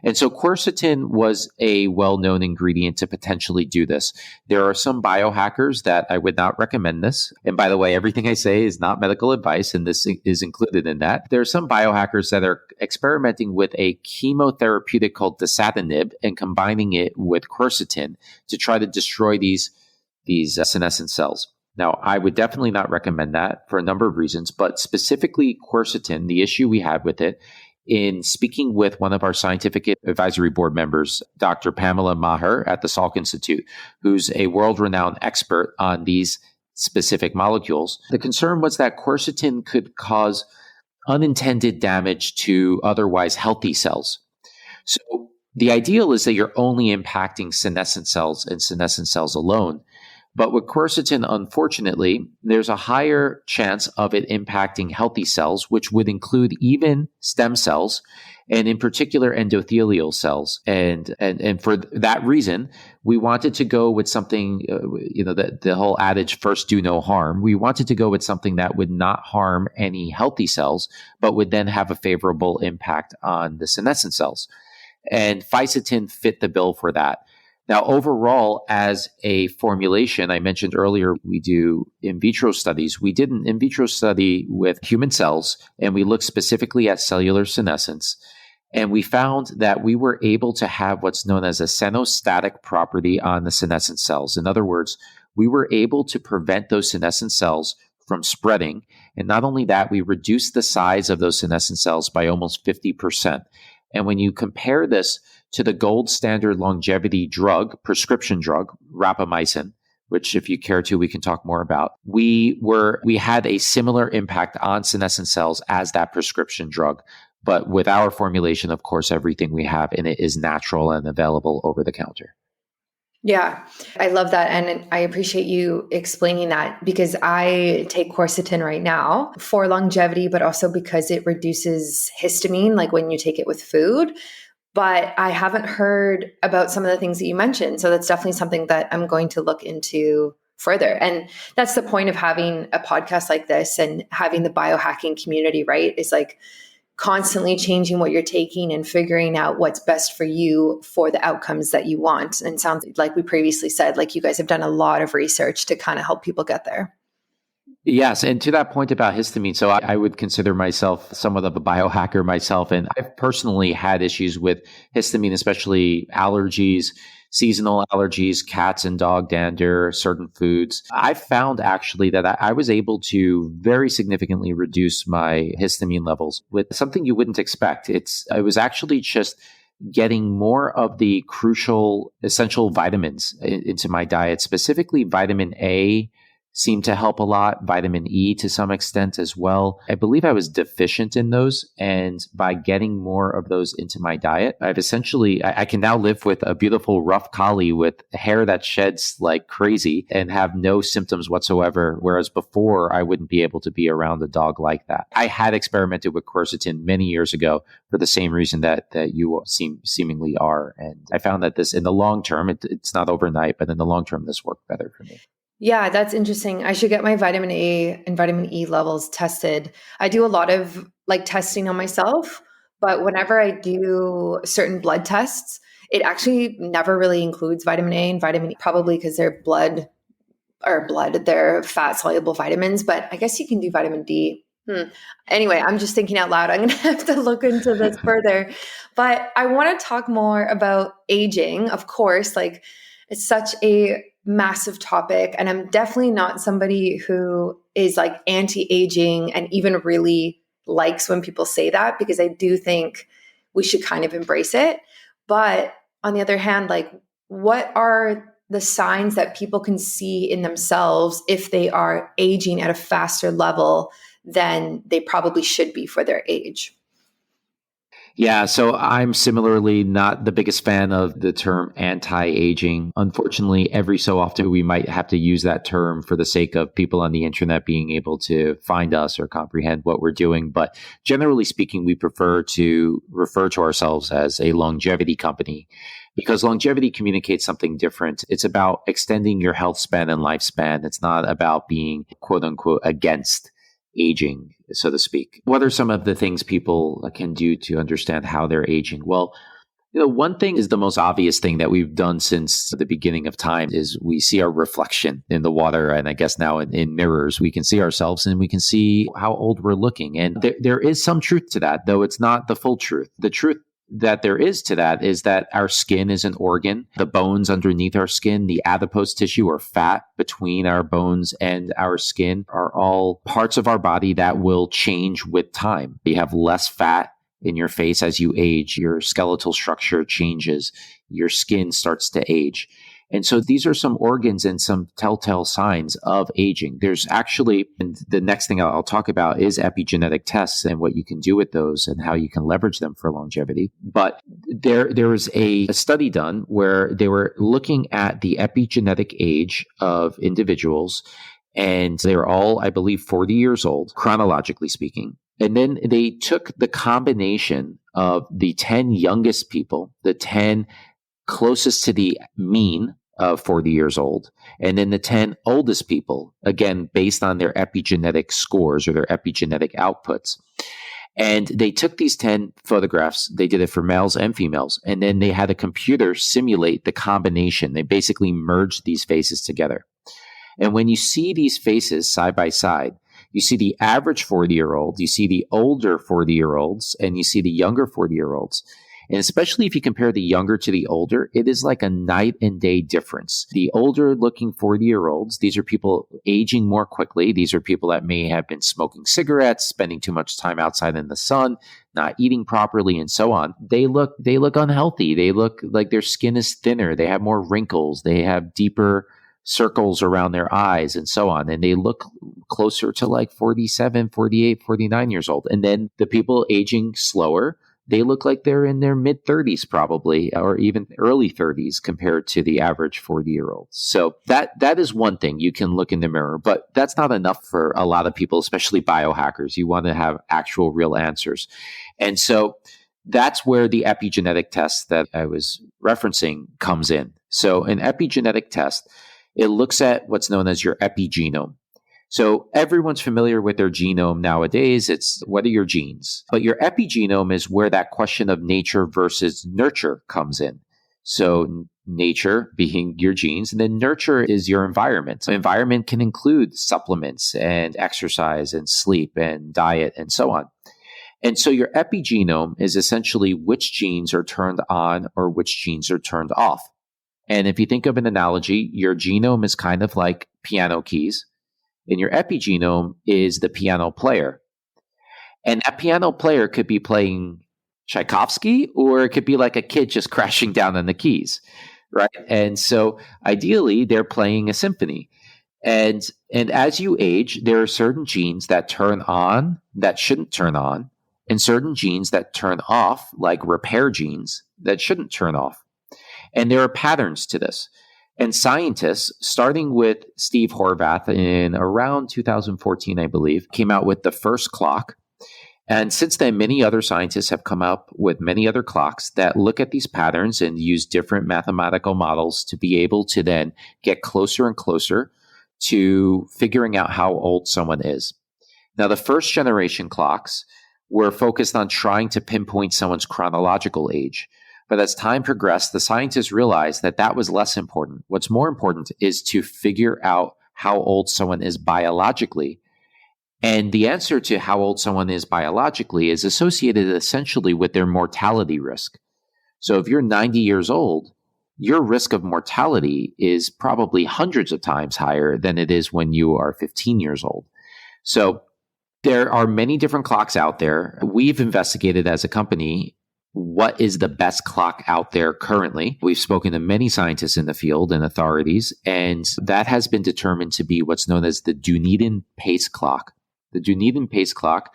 And so quercetin was a well-known ingredient to potentially do this. There are some biohackers that I would not recommend this. And by the way, everything I say is not medical advice, and this is included in that. There are some biohackers that are experimenting with a chemotherapeutic called dasatinib and combining it with quercetin to try to destroy these senescent cells. Now, I would definitely not recommend that for a number of reasons, but specifically quercetin, the issue we had with it, in speaking with one of our scientific advisory board members, Dr. Pamela Maher at the Salk Institute, who's a world-renowned expert on these specific molecules, the concern was that quercetin could cause unintended damage to otherwise healthy cells. So the ideal is that you're only impacting senescent cells and senescent cells alone. But with quercetin, unfortunately, there's a higher chance of it impacting healthy cells, which would include even stem cells, and in particular endothelial cells. And for that reason, we wanted to go with something, the whole adage, first do no harm. We wanted to go with something that would not harm any healthy cells, but would then have a favorable impact on the senescent cells. And fisetin fit the bill for that. Now, overall, as a formulation, I mentioned earlier, we do in vitro studies. We did an in vitro study with human cells, and we looked specifically at cellular senescence. And we found that we were able to have what's known as a senostatic property on the senescent cells. In other words, we were able to prevent those senescent cells from spreading. And not only that, we reduced the size of those senescent cells by almost 50%. And when you compare this to the gold standard longevity drug, prescription drug, rapamycin, which if you care to, we can talk more about, we had a similar impact on senescent cells as that prescription drug. But with our formulation, of course, everything we have in it is natural and available over the counter. Yeah, I love that. And I appreciate you explaining that because I take quercetin right now for longevity, but also because it reduces histamine, like when you take it with food. But I haven't heard about some of the things that you mentioned. So that's definitely something that I'm going to look into further. And that's the point of having a podcast like this and having the biohacking community, right? Is like constantly changing what you're taking and figuring out what's best for you for the outcomes that you want. And sounds like we previously said, like you guys have done a lot of research to kind of help people get there. Yes. And to that point about histamine, so I would consider myself somewhat of a biohacker myself. And I've personally had issues with histamine, especially allergies, seasonal allergies, cats and dog dander, certain foods. I found actually that I was able to very significantly reduce my histamine levels with something you wouldn't expect. It was actually just getting more of the crucial essential vitamins into my diet, specifically vitamin A seemed to help a lot. Vitamin E to some extent as well. I believe I was deficient in those. And by getting more of those into my diet, I can now live with a beautiful rough collie with hair that sheds like crazy and have no symptoms whatsoever. Whereas before I wouldn't be able to be around a dog like that. I had experimented with quercetin many years ago for the same reason that you seemingly are. And I found that this in the long term, it's not overnight, but in the long term, this worked better for me. Yeah, that's interesting. I should get my vitamin A and vitamin E levels tested. I do a lot of like testing on myself, but whenever I do certain blood tests, it actually never really includes vitamin A and vitamin E, probably because they're they're fat soluble vitamins, but I guess you can do vitamin D. Anyway, I'm just thinking out loud. I'm going to have to look into this further, but I want to talk more about aging. Of course, like it's such a massive topic. And I'm definitely not somebody who is like anti-aging and even really likes when people say that, because I do think we should kind of embrace it. But on the other hand, like what are the signs that people can see in themselves if they are aging at a faster level than they probably should be for their age? Yeah, so I'm similarly not the biggest fan of the term anti-aging. Unfortunately, every so often we might have to use that term for the sake of people on the internet being able to find us or comprehend what we're doing. But generally speaking, we prefer to refer to ourselves as a longevity company because longevity communicates something different. It's about extending your health span and lifespan. It's not about being quote unquote against aging, so to speak. What are some of the things people can do to understand how they're aging? Well, one thing is the most obvious thing that we've done since the beginning of time is we see our reflection in the water. And I guess now in mirrors, we can see ourselves and we can see how old we're looking. And there is some truth to that, though it's not the full truth. The truth that there is to that is that our skin is an organ. The bones underneath our skin, the adipose tissue or fat between our bones and our skin are all parts of our body that will change with time. You have less fat in your face as you age, your skeletal structure changes, your skin starts to age. And so these are some organs and some telltale signs of aging. There's actually, and the next thing I'll talk about is epigenetic tests and what you can do with those and how you can leverage them for longevity. But there was a study done where they were looking at the epigenetic age of individuals, and they were all, I believe, 40 years old, chronologically speaking. And then they took the combination of the 10 youngest people, the 10 closest to the mean of 40 years old, and then the 10 oldest people, again, based on their epigenetic scores or their epigenetic outputs. And they took these 10 photographs, they did it for males and females, and then they had a computer simulate the combination. They basically merged these faces together. And when you see these faces side by side, you see the average 40-year-old, you see the older 40-year-olds, and you see the younger 40-year-olds. And especially if you compare the younger to the older, it is like a night and day difference. The older looking 40-year-olds, these are people aging more quickly. These are people that may have been smoking cigarettes, spending too much time outside in the sun, not eating properly, and so on. They look unhealthy. They look like their skin is thinner. They have more wrinkles. They have deeper circles around their eyes and so on. And they look closer to like 47, 48, 49 years old. And then the people aging slower, they look like they're in their mid 30s probably, or even early 30s compared to the average 40-year-old. So that is one thing. You can look in the mirror, but that's not enough for a lot of people, especially biohackers. You want to have actual real answers. And so that's where the epigenetic test that I was referencing comes in. So an epigenetic test, it looks at what's known as your epigenome. So everyone's familiar with their genome nowadays. It's what are your genes? But your epigenome is where that question of nature versus nurture comes in. So nature being your genes, and then nurture is your environment. So environment can include supplements and exercise and sleep and diet and so on. And so your epigenome is essentially which genes are turned on or which genes are turned off. And if you think of an analogy, your genome is kind of like piano keys. And your epigenome is the piano player. And that piano player could be playing Tchaikovsky, or it could be like a kid just crashing down on the keys, right? And so ideally, they're playing a symphony. And as you age, there are certain genes that turn on that shouldn't turn on, and certain genes that turn off, like repair genes, that shouldn't turn off. And there are patterns to this. And scientists, starting with Steve Horvath in around 2014, I believe, came out with the first clock. And since then, many other scientists have come up with many other clocks that look at these patterns and use different mathematical models to be able to then get closer and closer to figuring out how old someone is. Now, the first generation clocks were focused on trying to pinpoint someone's chronological age. But as time progressed, the scientists realized that that was less important. What's more important is to figure out how old someone is biologically. And the answer to how old someone is biologically is associated essentially with their mortality risk. So if you're 90 years old, your risk of mortality is probably hundreds of times higher than it is when you are 15 years old. So there are many different clocks out there. We've investigated as a company what is the best clock out there currently. We've spoken to many scientists in the field and authorities, and that has been determined to be what's known as the Dunedin pace clock. The Dunedin pace clock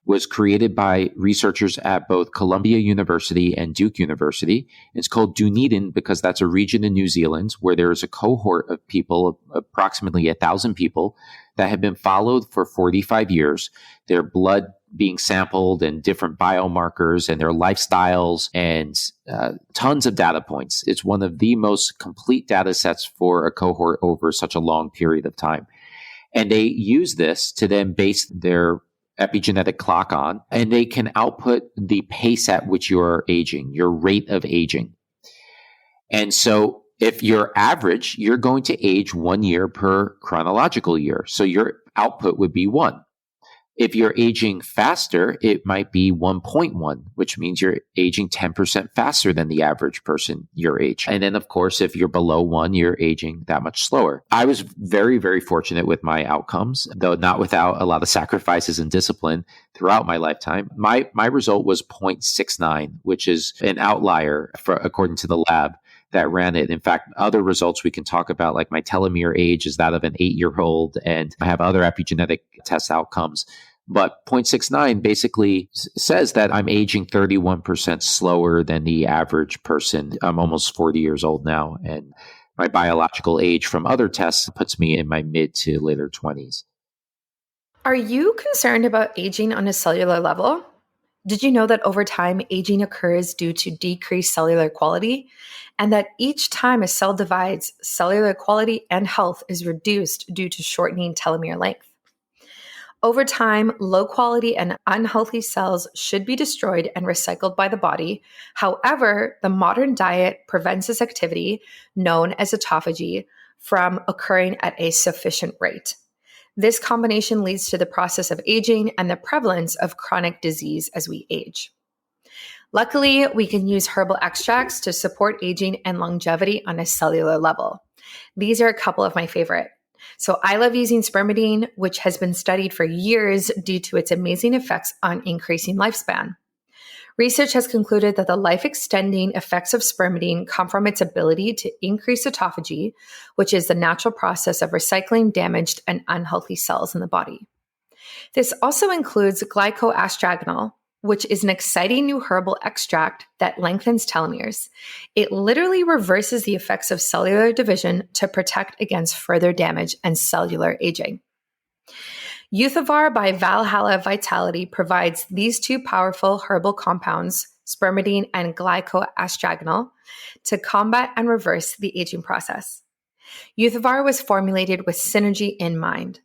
was created by researchers at both Columbia University and Duke University. It's called Dunedin because that's a region in New Zealand where there is a cohort of people, approximately 1,000 people, that have been followed for 45 years. Their blood being sampled and different biomarkers and their lifestyles and tons of data points. It's one of the most complete data sets for a cohort over such a long period of time. And they use this to then base their epigenetic clock on, and they can output the pace at which you're aging, your rate of aging. And so if you're average, you're going to age 1 year per chronological year. So your output would be 1. If you're aging faster, it might be 1.1, which means you're aging 10% faster than the average person your age. And then, of course, if you're below 1, you're aging that much slower. I was very, very fortunate with my outcomes, though not without a lot of sacrifices and discipline throughout my lifetime. My result was 0.69, which is an outlier according to the lab that ran it. In fact, other results we can talk about, like my telomere age is that of an 8-year-old, and I have other epigenetic test outcomes. But 0.69 basically says that I'm aging 31% slower than the average person. I'm almost 40 years old now, and my biological age from other tests puts me in my mid to later 20s. Are you concerned about aging on a cellular level? Did you know that over time, aging occurs due to decreased cellular quality, and that each time a cell divides, cellular quality and health is reduced due to shortening telomere length? Over time, low quality and unhealthy cells should be destroyed and recycled by the body. However, the modern diet prevents this activity, known as autophagy, from occurring at a sufficient rate. This combination leads to the process of aging and the prevalence of chronic disease as we age. Luckily, we can use herbal extracts to support aging and longevity on a cellular level. These are a couple of my favorite. So I love using spermidine, which has been studied for years due to its amazing effects on increasing lifespan. Research has concluded that the life-extending effects of spermidine come from its ability to increase autophagy, which is the natural process of recycling damaged and unhealthy cells in the body. This also includes glycoastragenol, which is an exciting new herbal extract that lengthens telomeres. It literally reverses the effects of cellular division to protect against further damage and cellular aging. Euthyvar by Valhalla Vitality provides these two powerful herbal compounds, spermidine and glycoastragenol, to combat and reverse the aging process. Euthyvar was formulated with synergy in mind.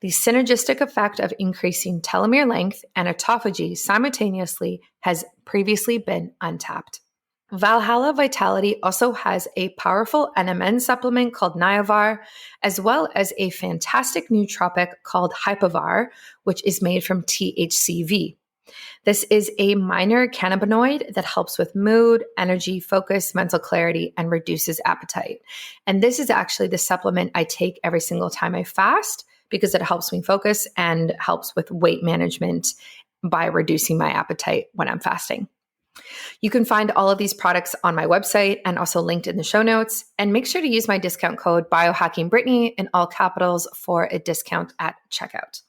The synergistic effect of increasing telomere length and autophagy simultaneously has previously been untapped. Valhalla Vitality also has a powerful NMN supplement called Niovar, as well as a fantastic nootropic called Hypovar, which is made from THCV. This is a minor cannabinoid that helps with mood, energy, focus, mental clarity, and reduces appetite. And this is actually the supplement I take every single time I fast, because it helps me focus and helps with weight management by reducing my appetite when I'm fasting. You can find all of these products on my website and also linked in the show notes. And make sure to use my discount code BiohackingBrittany in all capitals for a discount at checkout.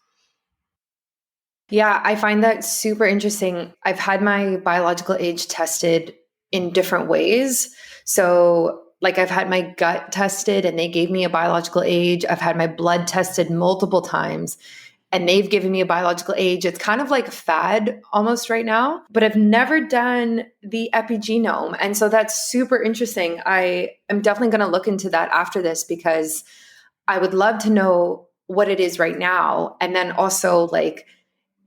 Yeah, I find that super interesting. I've had my biological age tested in different ways. So I've had my gut tested and they gave me a biological age. I've had my blood tested multiple times and they've given me a biological age. It's kind of like a fad almost right now, but I've never done the epigenome. And so that's super interesting. I am definitely going to look into that after this because I would love to know what it is right now. And then also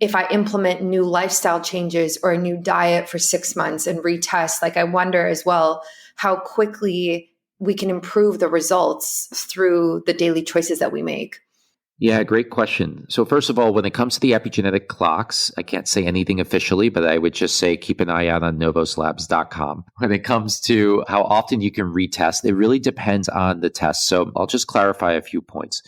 if I implement new lifestyle changes or a new diet for 6 months and retest, I wonder as well how quickly we can improve the results through the daily choices that we make. Yeah, great question. So first of all, when it comes to the epigenetic clocks, I can't say anything officially, but I would just say keep an eye out on novoslabs.com. When it comes to how often you can retest, it really depends on the test. So I'll just clarify a few points.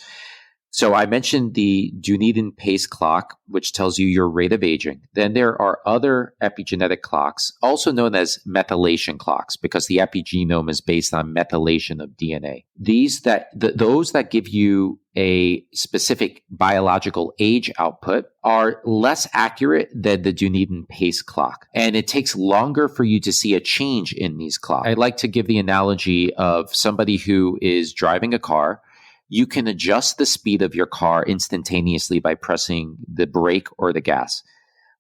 So I mentioned the Dunedin pace clock, which tells you your rate of aging. Then there are other epigenetic clocks, also known as methylation clocks, because the epigenome is based on methylation of DNA. Those that give you a specific biological age output are less accurate than the Dunedin pace clock. And it takes longer for you to see a change in these clocks. I like to give the analogy of somebody who is driving a car. You can adjust the speed of your car instantaneously by pressing the brake or the gas.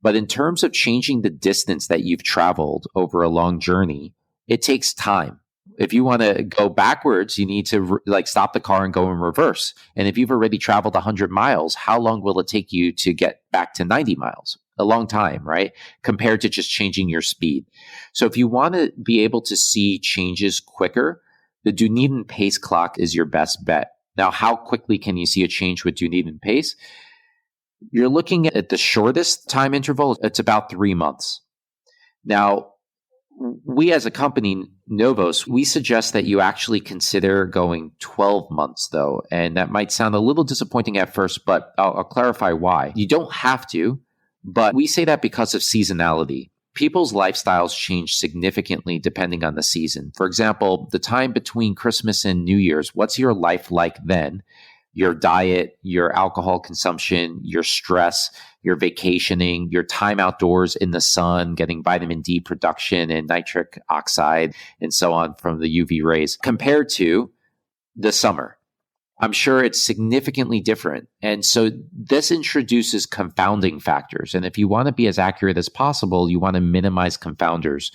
But in terms of changing the distance that you've traveled over a long journey, it takes time. If you want to go backwards, you need to stop the car and go in reverse. And if you've already traveled 100 miles, how long will it take you to get back to 90 miles? A long time, right? Compared to just changing your speed. So if you want to be able to see changes quicker, the Dunedin pace clock is your best bet. Now, how quickly can you see a change with Dunedin pace? You're looking at the shortest time interval. It's about 3 months. Now, we as a company, NOVOS, we suggest that you actually consider going 12 months, though. And that might sound a little disappointing at first, but I'll clarify why. You don't have to, but we say that because of seasonality. People's lifestyles change significantly depending on the season. For example, the time between Christmas and New Year's, what's your life like then? Your diet, your alcohol consumption, your stress, your vacationing, your time outdoors in the sun, getting vitamin D production and nitric oxide and so on from the UV rays compared to the summer. I'm sure it's significantly different. And so this introduces confounding factors. And if you want to be as accurate as possible, you want to minimize confounders.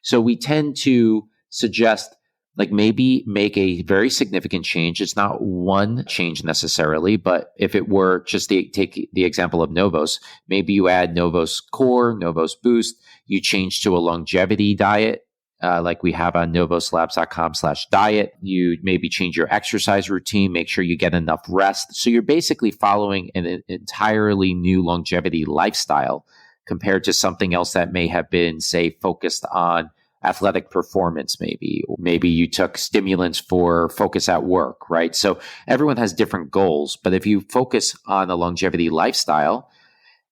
So we tend to suggest maybe make a very significant change. It's not one change necessarily, but if it were just take the example of NOVOS, maybe you add NOVOS Core, NOVOS Boost, you change to a longevity diet, like we have on novoslabs.com/diet. You maybe change your exercise routine, make sure you get enough rest. So you're basically following an entirely new longevity lifestyle compared to something else that may have been, say, focused on athletic performance, maybe. Or maybe you took stimulants for focus at work, right? So everyone has different goals. But if you focus on a longevity lifestyle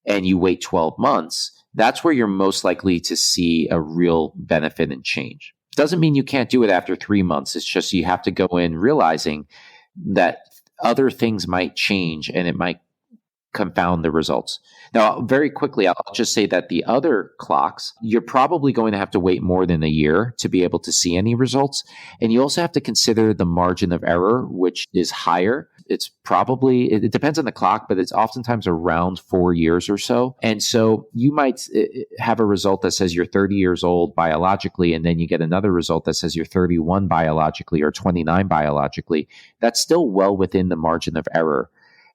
and you wait 12 months, that's where you're most likely to see a real benefit and change. Doesn't mean you can't do it after 3 months. It's just you have to go in realizing that other things might change and it might confound the results. Now, very quickly, I'll just say that the other clocks, you're probably going to have to wait more than a year to be able to see any results. And you also have to consider the margin of error, which is higher. It depends on the clock, but it's oftentimes around 4 years or so. And so you might have a result that says you're 30 years old biologically, and then you get another result that says you're 31 biologically or 29 biologically. That's still well within the margin of error.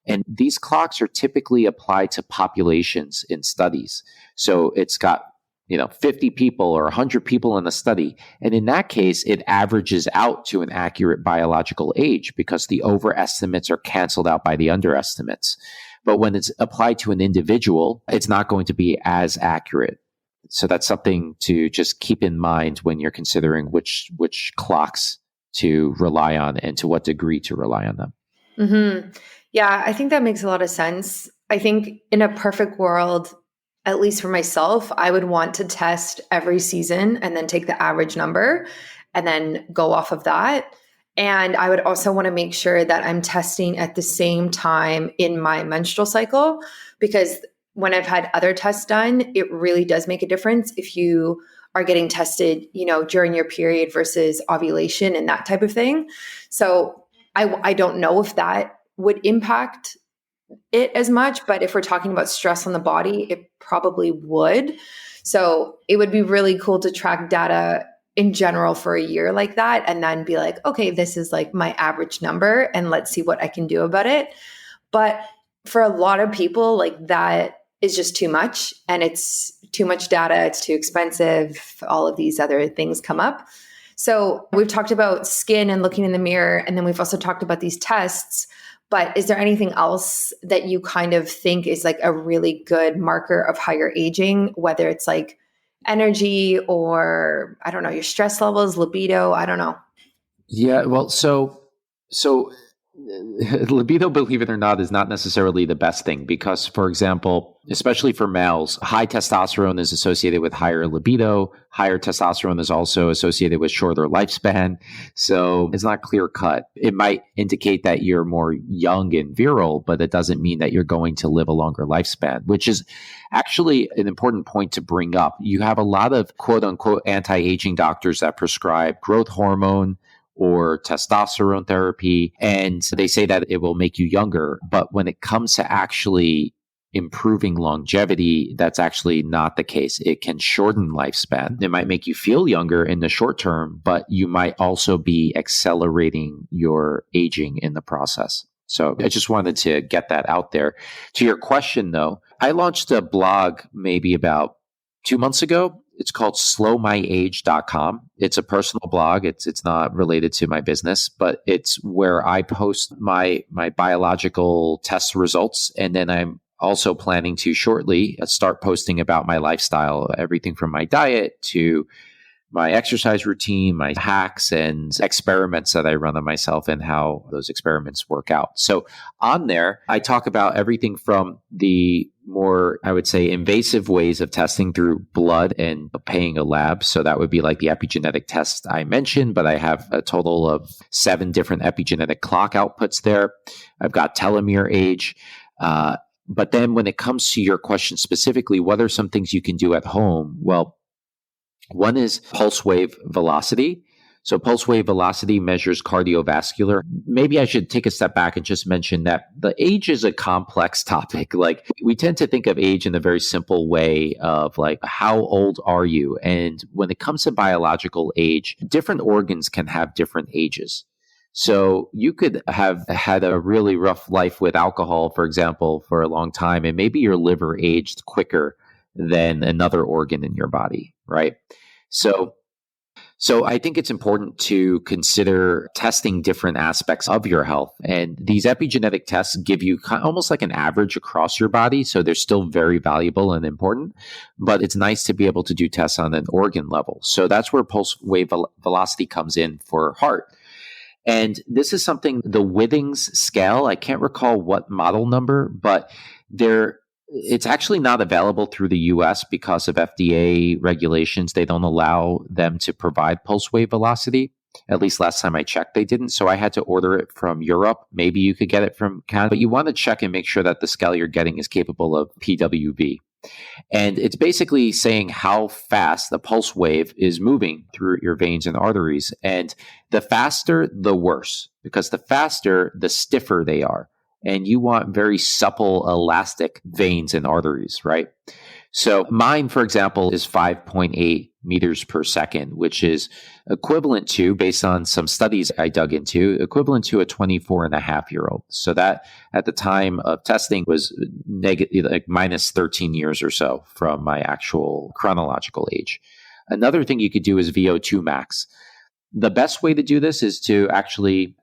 And these clocks are typically applied to populations in studies. So it's got 50 people or 100 people in a study. And in that case, it averages out to an accurate biological age because the overestimates are canceled out by the underestimates. But when it's applied to an individual, it's not going to be as accurate. So that's something to just keep in mind when you're considering which clocks to rely on and to what degree to rely on them. Mm-hmm. Yeah, I think that makes a lot of sense. I think in a perfect world, at least for myself, I would want to test every season and then take the average number and then go off of that. And I would also want to make sure that I'm testing at the same time in my menstrual cycle, because when I've had other tests done, it really does make a difference if you are getting tested, during your period versus ovulation and that type of thing. So I don't know if that would impact it as much, but if we're talking about stress on the body, it probably would. So it would be really cool to track data in general for a year like that and then be like, okay, this is like my average number and let's see what I can do about it. But for a lot of people, like that is just too much, and it's too much data, it's too expensive, all of these other things come up. So we've talked about skin and looking in the mirror, and then we've also talked about these tests. But is there anything else that you kind of think is like a really good marker of how you're aging, whether it's like energy or, I don't know, your stress levels, libido? I don't know. Yeah, well, so libido, believe it or not, is not necessarily the best thing because, for example, especially for males, high testosterone is associated with higher libido. Higher testosterone is also associated with shorter lifespan. So it's not clear cut. It might indicate that you're more young and virile, but it doesn't mean that you're going to live a longer lifespan, which is actually an important point to bring up. You have a lot of quote unquote anti-aging doctors that prescribe growth hormone or testosterone therapy, and they say that it will make you younger. But when it comes to actually improving longevity, that's actually not the case. It can shorten lifespan. It might make you feel younger in the short term, but you might also be accelerating your aging in the process. So I just wanted to get that out there. To your question, though, I launched a blog maybe about 2 months ago. It's called slowmyage.com. It's a personal blog. It's not related to my business, but it's where I post my biological test results. And then I'm also planning to shortly start posting about my lifestyle, everything from my diet to my exercise routine, my hacks and experiments that I run on myself and how those experiments work out. So on there, I talk about everything from the more, I would say, invasive ways of testing through blood and paying a lab. So that would be like the epigenetic test I mentioned, but I have a total of 7 different epigenetic clock outputs there. I've got telomere age. But then when it comes to your question specifically, what are some things you can do at home? Well, one is pulse wave velocity. So pulse wave velocity measures cardiovascular. Maybe I should take a step back and just mention that the age is a complex topic. Like we tend to think of age in a very simple way of like, how old are you? And when it comes to biological age, different organs can have different ages. So you could have had a really rough life with alcohol, for example, for a long time, and maybe your liver aged quicker than another organ in your body, right? So I think it's important to consider testing different aspects of your health. And these epigenetic tests give you almost like an average across your body. So they're still very valuable and important, but it's nice to be able to do tests on an organ level. So that's where pulse wave velocity comes in for heart. And this is something, the Withings scale, I can't recall what model number, but it's actually not available through the US because of FDA regulations. They don't allow them to provide pulse wave velocity. At least last time I checked, they didn't. So I had to order it from Europe. Maybe you could get it from Canada, but you want to check and make sure that the scale you're getting is capable of PWV. And it's basically saying how fast the pulse wave is moving through your veins and arteries. And the faster, the worse, because the faster, the stiffer they are. And you want very supple, elastic veins and arteries, right? So mine, for example, is 5.8 meters per second, which is equivalent to, based on some studies I dug into, equivalent to a 24-and-a-half-year-old. So that at the time of testing was negative, like minus 13 years or so from my actual chronological age. Another thing you could do is VO2 max. The best way to do this is to actually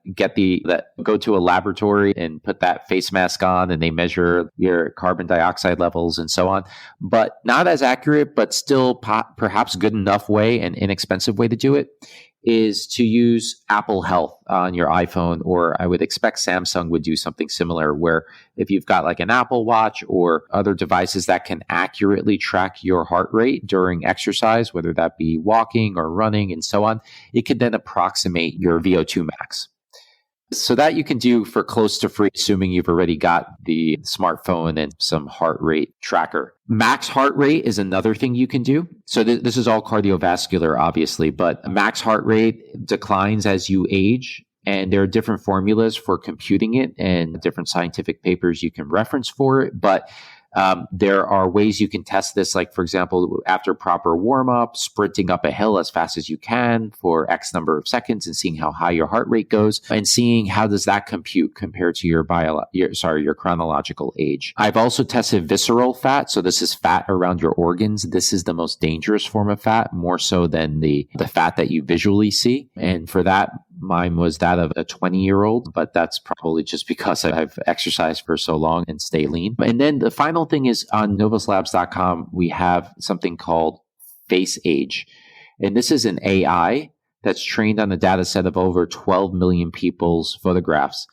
go to a laboratory and put that face mask on, and they measure your carbon dioxide levels and so on. But not as accurate, but still perhaps good enough way and inexpensive way to do it is to use Apple Health on your iPhone, or I would expect Samsung would do something similar, where if you've got like an Apple Watch or other devices that can accurately track your heart rate during exercise, whether that be walking or running and so on, it could then approximate your VO2 max. So that you can do for close to free, assuming you've already got the smartphone and some heart rate tracker. Max heart rate is another thing you can do. So this is all cardiovascular, obviously, but max heart rate declines as you age. And there are different formulas for computing it and different scientific papers you can reference for it. But there are ways you can test this, like, for example, after proper warm-up, sprinting up a hill as fast as you can for X number of seconds and seeing how high your heart rate goes and seeing how does that compute compared to your chronological age. I've also tested visceral fat. So this is fat around your organs. This is the most dangerous form of fat, more so than the fat that you visually see. And for that, mine was that of a 20-year-old, but that's probably just because I've exercised for so long and stay lean. And then the final thing is on novoslabs.com, we have something called Face Age. And this is an AI that's trained on a data set of over 12 million people's photographs.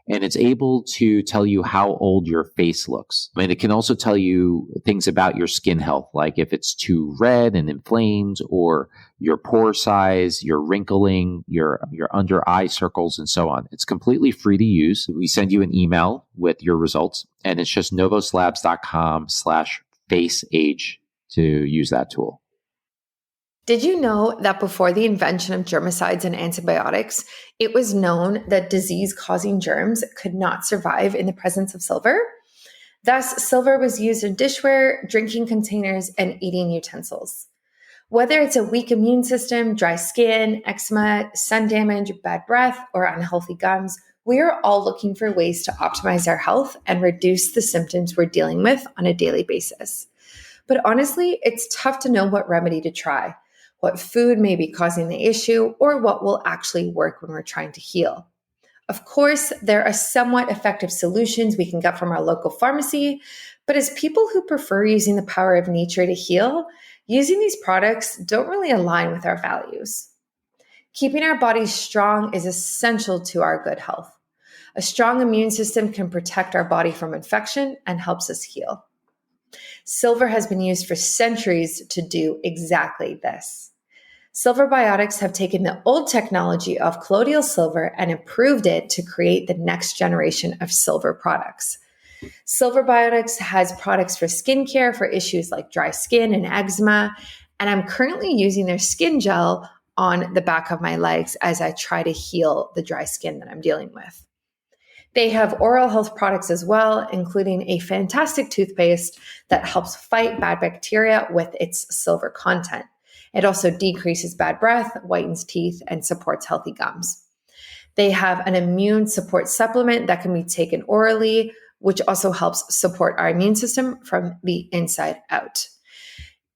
and it's able to tell you how old your face looks. And it can also tell you things about your skin health, like if it's too red and inflamed, or your pore size, your wrinkling, your under eye circles, and so on. It's completely free to use. We send you an email with your results, and it's just novoslabs.com/faceage to use that tool. Did you know that before the invention of germicides and antibiotics, it was known that disease-causing germs could not survive in the presence of silver? Thus, silver was used in dishware, drinking containers, and eating utensils. Whether it's a weak immune system, dry skin, eczema, sun damage, bad breath, or unhealthy gums, we are all looking for ways to optimize our health and reduce the symptoms we're dealing with on a daily basis. But honestly, it's tough to know what remedy to try, what food may be causing the issue, or what will actually work when we're trying to heal. Of course, there are somewhat effective solutions we can get from our local pharmacy, but as people who prefer using the power of nature to heal, using these products don't really align with our values. Keeping our bodies strong is essential to our good health. A strong immune system can protect our body from infection and helps us heal. Silver has been used for centuries to do exactly this. Silver Biotics have taken the old technology of colloidal silver and improved it to create the next generation of silver products. Silver Biotics has products for skincare for issues like dry skin and eczema, and I'm currently using their skin gel on the back of my legs as I try to heal the dry skin that I'm dealing with. They have oral health products as well, including a fantastic toothpaste that helps fight bad bacteria with its silver content. It also decreases bad breath, whitens teeth, and supports healthy gums. They have an immune support supplement that can be taken orally, which also helps support our immune system from the inside out.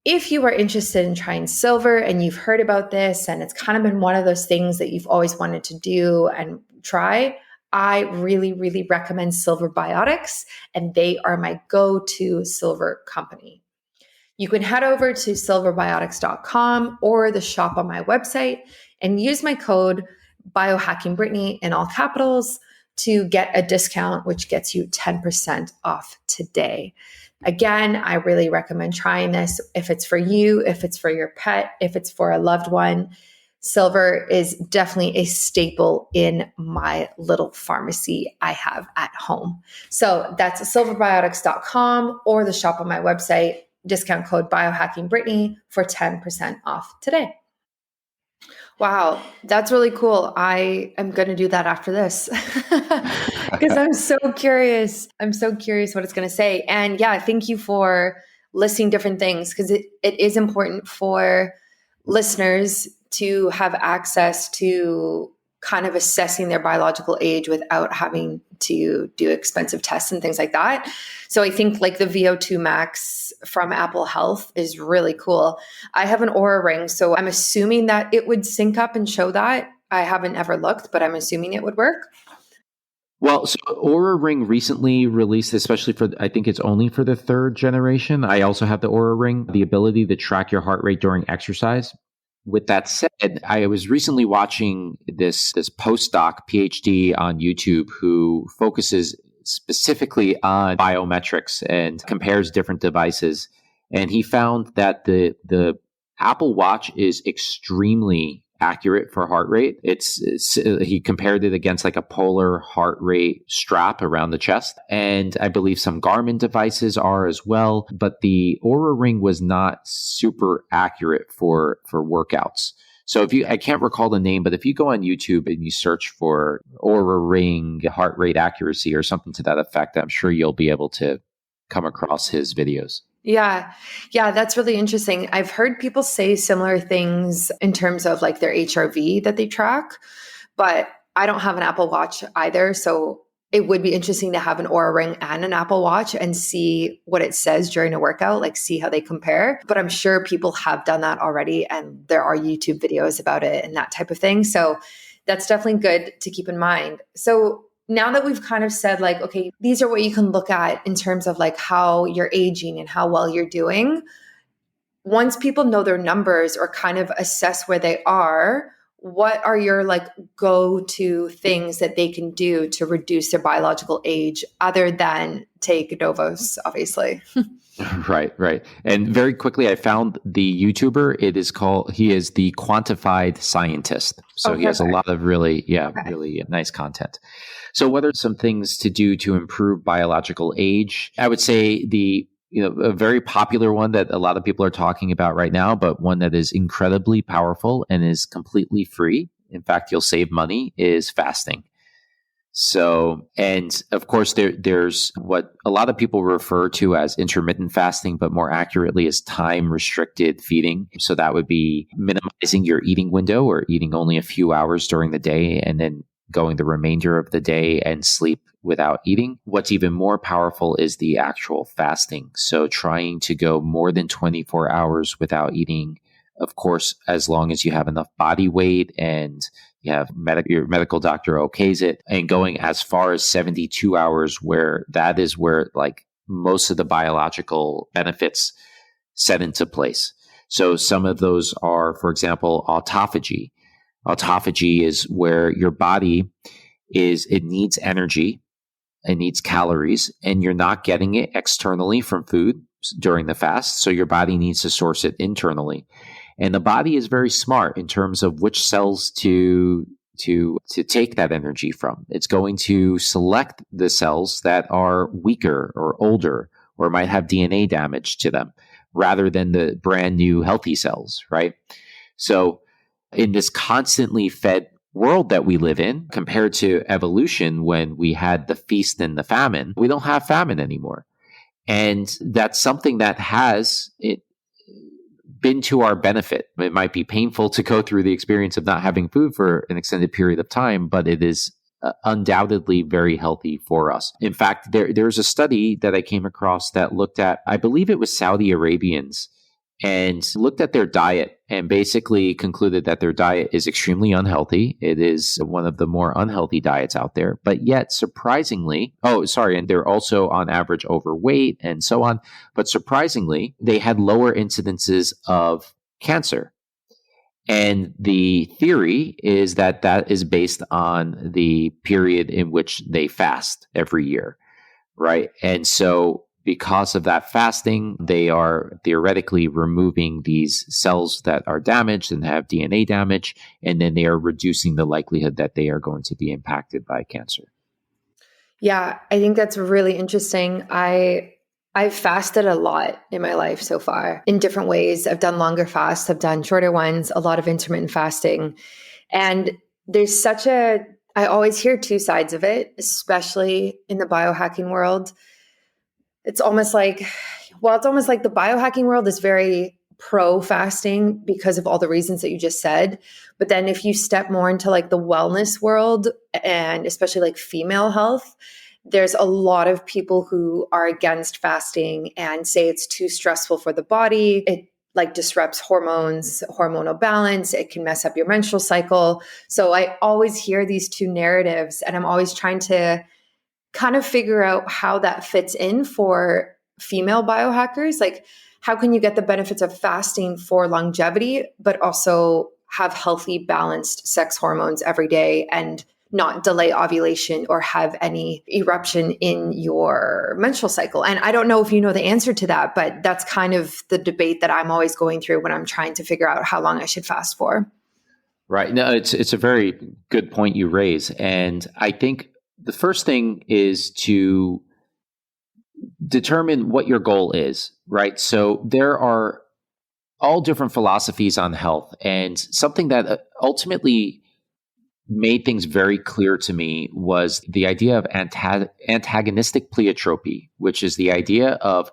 If you are interested in trying silver and you've heard about this and it's kind of been one of those things that you've always wanted to do and try, I really, really recommend Silver Biotics, and they are my go-to silver company. You can head over to silverbiotics.com or the shop on my website and use my code biohackingbrittany in all capitals to get a discount, which gets you 10% off today. Again, I really recommend trying this if it's for you, if it's for your pet, if it's for a loved one. Silver is definitely a staple in my little pharmacy I have at home. So that's silverbiotics.com or the shop on my website. Discount code biohackingbrittany for 10% off today. Wow, that's really cool. I am going to do that after this because I'm so curious. I'm so curious what it's going to say. And yeah, thank you for listing different things because it is important for listeners to have access to kind of assessing their biological age without having to do expensive tests and things like that. So I think like the VO2 Max from Apple Health is really cool. I have an Oura ring, so I'm assuming that it would sync up and show that. I haven't ever looked, but I'm assuming it would work. Well, so Oura Ring recently released, especially for, I think it's only for the third generation. I also have the Oura Ring, the ability to track your heart rate during exercise. With that said, I was recently watching this postdoc PhD on YouTube who focuses specifically on biometrics and compares different devices. And he found that the Apple Watch is extremely accurate for heart rate. He compared it against like a polar heart rate strap around the chest. And I believe some Garmin devices are as well, but the Oura Ring was not super accurate for workouts. So I can't recall the name, but if you go on YouTube and you search for Oura Ring heart rate accuracy or something to that effect, I'm sure you'll be able to come across his videos. Yeah, that's really interesting. I've heard people say similar things in terms of like their HRV that they track, but I don't have an Apple Watch either. So it would be interesting to have an Oura Ring and an Apple Watch and see what it says during a workout, like see how they compare. But I'm sure people have done that already and there are YouTube videos about it and that type of thing. So that's definitely good to keep in mind. So now that we've kind of said like, okay, these are what you can look at in terms of like how you're aging and how well you're doing. Once people know their numbers or kind of assess where they are, what are your like go-to things that they can do to reduce their biological age other than take NOVOS, obviously? Right, right. And very quickly, I found the YouTuber. He is the Quantified Scientist. So Oh, he has a perfect. lot of really, Okay. really nice content. So what are some things to do to improve biological age? I would say a very popular one that a lot of people are talking about right now, but one that is incredibly powerful and is completely free. In fact, you'll save money is fasting. So, and of course, there's what a lot of people refer to as intermittent fasting, but more accurately is time restricted feeding. So that would be minimizing your eating window or eating only a few hours during the day and then going the remainder of the day and sleep without eating. What's even more powerful is the actual fasting. So trying to go more than 24 hours without eating, of course, as long as you have enough body weight and you have your medical doctor okays it, and going as far as 72 hours, where that is where like most of the biological benefits set into place. So some of those are, for example, autophagy. Autophagy is where your body it needs energy, it needs calories, and you're not getting it externally from food during the fast. So your body needs to source it internally. And the body is very smart in terms of which cells to take that energy from. It's going to select the cells that are weaker or older or might have DNA damage to them rather than the brand new healthy cells, right? So in this constantly fed world that we live in, compared to evolution when we had the feast and the famine, we don't have famine anymore. And that's something that has been to our benefit. It might be painful to go through the experience of not having food for an extended period of time, but it is undoubtedly very healthy for us. In fact, there's a study that I came across that looked at, I believe it was Saudi Arabians, and looked at their diet and basically concluded that their diet is extremely unhealthy. It is one of the more unhealthy diets out there, but yet surprisingly, and they're also on average overweight and so on. But surprisingly, they had lower incidences of cancer. And the theory is that that is based on the period in which they fast every year, right? And so because of that fasting, they are theoretically removing these cells that are damaged and have DNA damage, and then they are reducing the likelihood that they are going to be impacted by cancer. Yeah, I think that's really interesting. I've fasted a lot in my life so far in different ways. I've done longer fasts, I've done shorter ones, a lot of intermittent fasting. And there's I always hear two sides of it, especially in the biohacking world. It's almost like the biohacking world is very pro fasting because of all the reasons that you just said. But then if you step more into like the wellness world and especially like female health, there's a lot of people who are against fasting and say it's too stressful for the body. It like disrupts hormones, hormonal balance. It can mess up your menstrual cycle. So I always hear these two narratives and I'm always trying to kind of figure out how that fits in for female biohackers. Like, how can you get the benefits of fasting for longevity, but also have healthy, balanced sex hormones every day and not delay ovulation or have any eruption in your menstrual cycle? And I don't know if you know the answer to that, but that's kind of the debate that I'm always going through when I'm trying to figure out how long I should fast for. Right. No, it's a very good point you raise. And I think the first thing is to determine what your goal is, right? So there are all different philosophies on health, and something that ultimately made things very clear to me was the idea of antagonistic pleiotropy, which is the idea of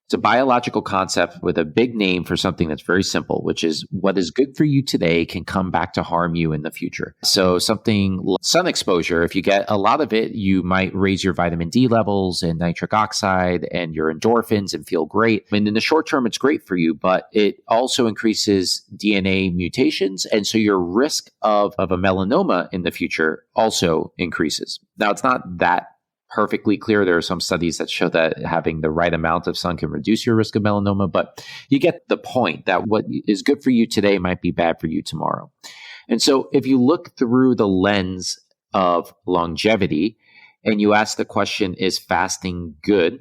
it's a biological concept with a big name for something that's very simple, which is what is good for you today can come back to harm you in the future. So something like sun exposure, if you get a lot of it, you might raise your vitamin D levels and nitric oxide and your endorphins and feel great. And in the short term, it's great for you, but it also increases DNA mutations. And so your risk of a melanoma in the future also increases. Now, it's not that perfectly clear. There are some studies that show that having the right amount of sun can reduce your risk of melanoma, but you get the point that what is good for you today might be bad for you tomorrow. And so if you look through the lens of longevity and you ask the question, is fasting good?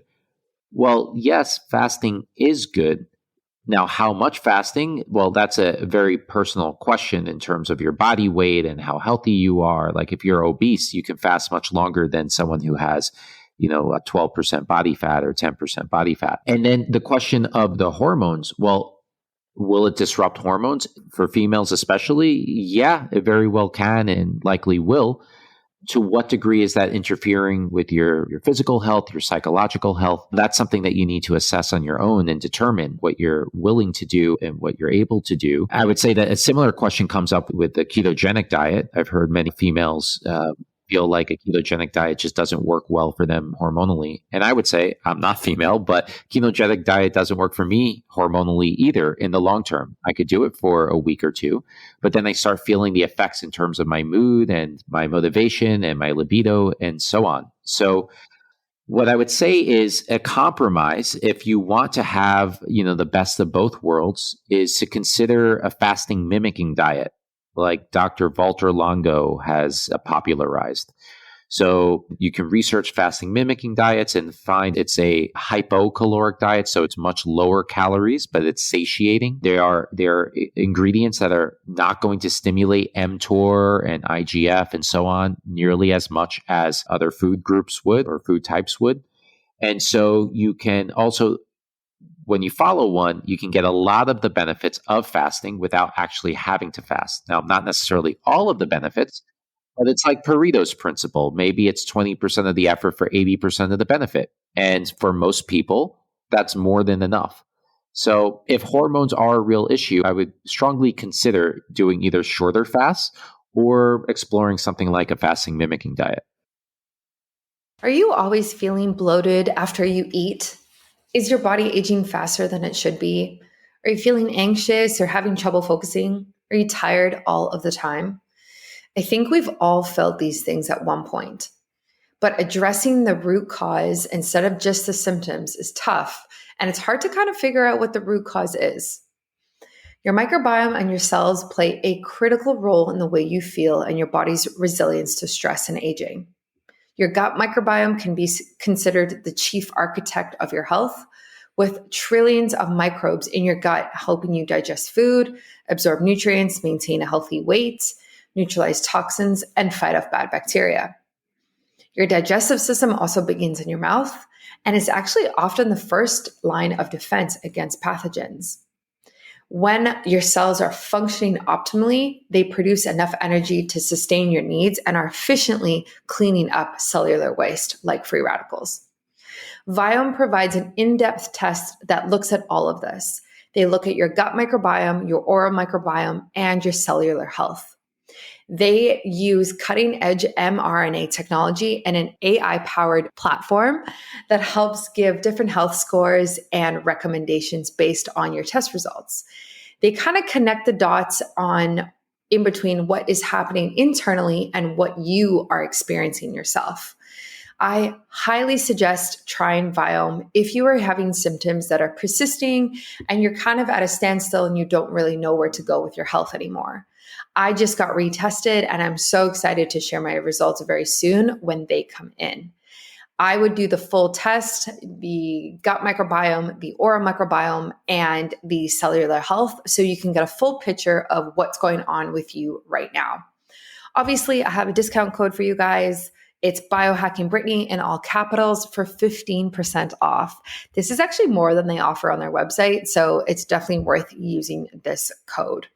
Well, yes, fasting is good. Now, how much fasting? Well, that's a very personal question in terms of your body weight and how healthy you are. Like if you're obese, you can fast much longer than someone who has, a 12% body fat or 10% body fat. And then the question of the hormones. Well, will it disrupt hormones for females especially? Yeah, it very well can and likely will. To what degree is that interfering with your physical health, your psychological health? That's something that you need to assess on your own and determine what you're willing to do and what you're able to do. I would say that a similar question comes up with the ketogenic diet. I've heard many females feel like a ketogenic diet just doesn't work well for them hormonally. And I would say I'm not female, but ketogenic diet doesn't work for me hormonally either in the long term. I could do it for a week or two, but then I start feeling the effects in terms of my mood and my motivation and my libido and so on. So what I would say is a compromise, if you want to have, the best of both worlds, is to consider a fasting mimicking diet like Dr. Walter Longo has popularized. So you can research fasting mimicking diets and find it's a hypocaloric diet. So it's much lower calories, but it's satiating. There are ingredients that are not going to stimulate mTOR and IGF and so on nearly as much as other food groups would or food types would. And so you can also, when you follow one, you can get a lot of the benefits of fasting without actually having to fast. Now, not necessarily all of the benefits, but it's like Pareto's principle. Maybe it's 20% of the effort for 80% of the benefit. And for most people, that's more than enough. So if hormones are a real issue, I would strongly consider doing either shorter fasts or exploring something like a fasting mimicking diet. Are you always feeling bloated after you eat? Is your body aging faster than it should be? Are you feeling anxious or having trouble focusing? Are you tired all of the time? I think we've all felt these things at one point. But addressing the root cause instead of just the symptoms is tough, and it's hard to kind of figure out what the root cause is. Your microbiome and your cells play a critical role in the way you feel and your body's resilience to stress and aging. Your gut microbiome can be considered the chief architect of your health, with trillions of microbes in your gut helping you digest food, absorb nutrients, maintain a healthy weight, neutralize toxins, and fight off bad bacteria. Your digestive system also begins in your mouth and is actually often the first line of defense against pathogens. When your cells are functioning optimally, they produce enough energy to sustain your needs and are efficiently cleaning up cellular waste like free radicals. Viome provides an in-depth test that looks at all of this. They look at your gut microbiome, your oral microbiome, and your cellular health. They use cutting-edge mRNA technology and an AI-powered platform that helps give different health scores and recommendations based on your test results. They kind of connect the dots on in between what is happening internally and what you are experiencing yourself. I highly suggest trying Viome if you are having symptoms that are persisting and you're kind of at a standstill and you don't really know where to go with your health anymore. I just got retested and I'm so excited to share my results very soon when they come in. I would do the full test, the gut microbiome, the oral microbiome, and the cellular health so you can get a full picture of what's going on with you right now. Obviously, I have a discount code for you guys. It's Biohacking Brittany in all capitals for 15% off. This is actually more than they offer on their website, so it's definitely worth using this code.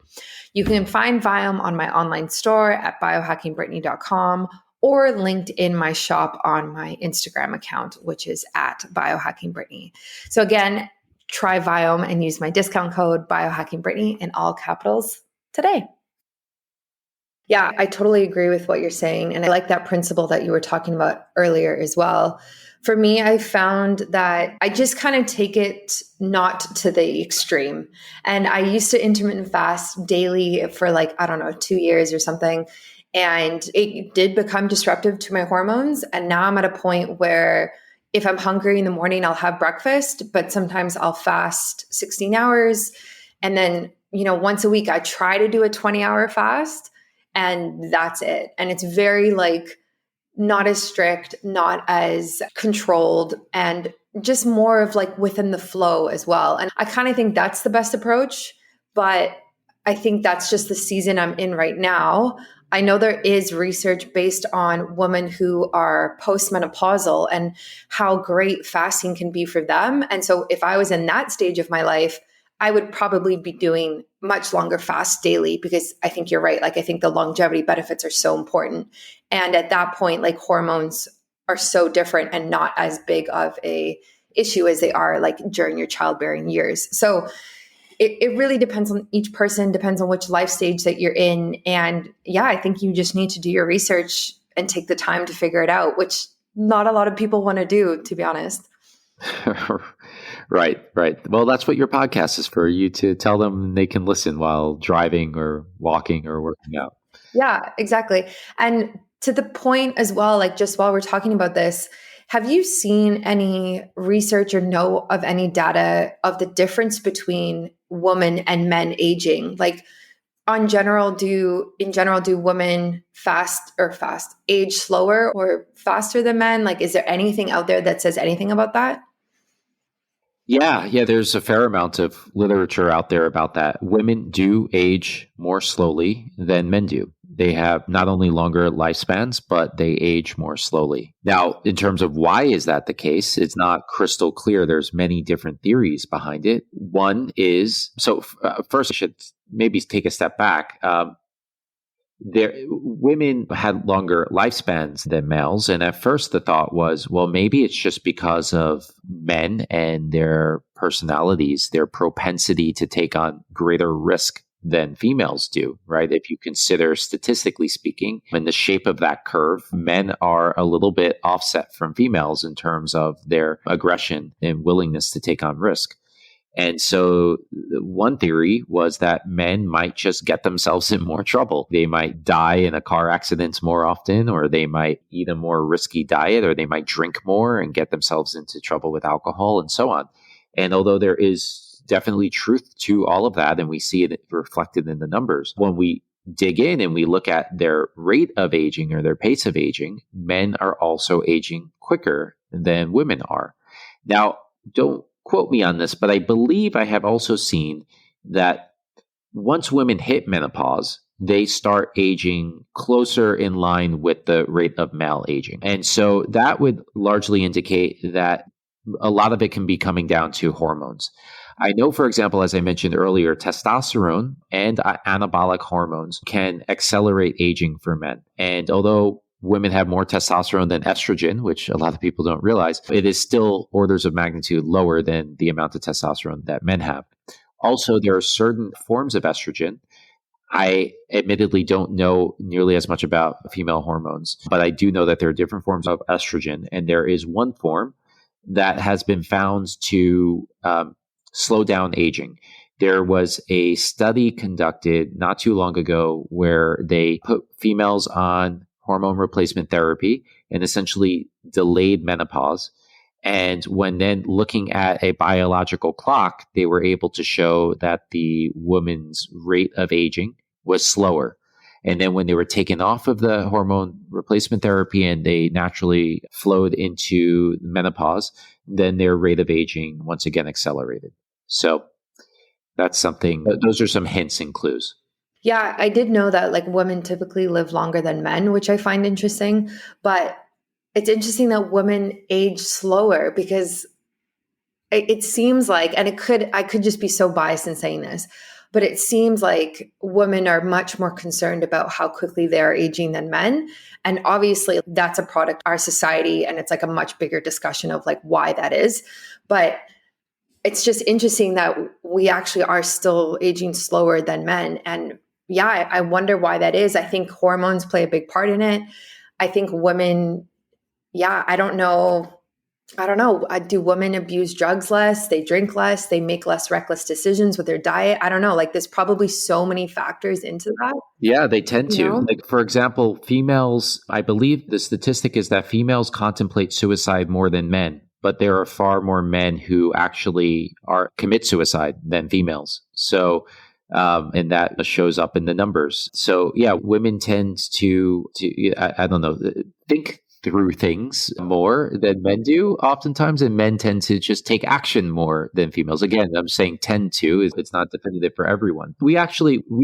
You can find Viome on my online store at biohackingbrittany.com or linked in my shop on my Instagram account, which is at biohackingbrittany. So again, try Viome and use my discount code biohackingbrittany in all capitals today. Yeah, I totally agree with what you're saying. And I like that principle that you were talking about earlier as well. For me, I found that I just kind of take it not to the extreme. And I used to intermittent fast daily for 2 years or something. And it did become disruptive to my hormones. And now I'm at a point where if I'm hungry in the morning, I'll have breakfast, but sometimes I'll fast 16 hours. And then, once a week, I try to do a 20-hour fast. and that's it. And it's very like not as strict, not as controlled, and just more of like within the flow as well. And I kind of think that's the best approach, but I think that's just the season I'm in right now. I know there is research based on women who are postmenopausal and how great fasting can be for them. And so if I was in that stage of my life, I would probably be doing much longer fasts daily, because I think you're right. Like, I think the longevity benefits are so important. And at that point, like, hormones are so different and not as big of a issue as they are like during your childbearing years. So it really depends on each person, depends on which life stage that you're in. And yeah, I think you just need to do your research and take the time to figure it out, which not a lot of people want to do, to be honest. Right. Well, that's what your podcast is for, you to tell them they can listen while driving or walking or working out. Yeah, exactly. And to the point as well, like just while we're talking about this, have you seen any research or know of any data of the difference between women and men aging? Like in general, do women age slower or faster than men? Like, is there anything out there that says anything about that? Yeah, there's a fair amount of literature out there about that. Women do age more slowly than men do. They have not only longer lifespans, but they age more slowly. Now, in terms of why is that the case, it's not crystal clear. There's many different theories behind it. One is, first I should maybe take a step back. Women had longer lifespans than males. And at first the thought was, well, maybe it's just because of men and their personalities, their propensity to take on greater risk than females do, right? If you consider, statistically speaking, in the shape of that curve, men are a little bit offset from females in terms of their aggression and willingness to take on risk. And so one theory was that men might just get themselves in more trouble. They might die in a car accident more often, or they might eat a more risky diet, or they might drink more and get themselves into trouble with alcohol and so on. And although there is definitely truth to all of that, and we see it reflected in the numbers, when we dig in and we look at their rate of aging or their pace of aging, men are also aging quicker than women are. Now, don't quote me on this, but I believe I have also seen that once women hit menopause, they start aging closer in line with the rate of male aging. And so that would largely indicate that a lot of it can be coming down to hormones. I know, for example, as I mentioned earlier, testosterone and anabolic hormones can accelerate aging for men. And although women have more testosterone than estrogen, which a lot of people don't realize, it is still orders of magnitude lower than the amount of testosterone that men have. Also, there are certain forms of estrogen. I admittedly don't know nearly as much about female hormones, but I do know that there are different forms of estrogen. And there is one form that has been found to slow down aging. There was a study conducted not too long ago where they put females on hormone replacement therapy and essentially delayed menopause. And when then looking at a biological clock, they were able to show that the woman's rate of aging was slower. And then when they were taken off of the hormone replacement therapy and they naturally flowed into menopause, then their rate of aging once again accelerated. So that's something, those are some hints and clues. Yeah, I did know that like women typically live longer than men, which I find interesting, but it's interesting that women age slower, because it seems like, and I could just be so biased in saying this, but it seems like women are much more concerned about how quickly they're aging than men. And obviously that's a product of our society, and it's like a much bigger discussion of like why that is. But it's just interesting that we actually are still aging slower than men. And yeah, I wonder why that is. I think hormones play a big part in it. I think women, I don't know. Do women abuse drugs less? They drink less? They make less reckless decisions with their diet? I don't know. Like, there's probably so many factors into that. Yeah, they tend to. know? Like, for example, females, I believe the statistic is that females contemplate suicide more than men, but there are far more men who actually commit suicide than females. So And that shows up in the numbers. So yeah, women tend to I don't know, think through things more than men do oftentimes, and men tend to just take action more than females. Again, I'm saying tend to, it's not definitive for everyone. We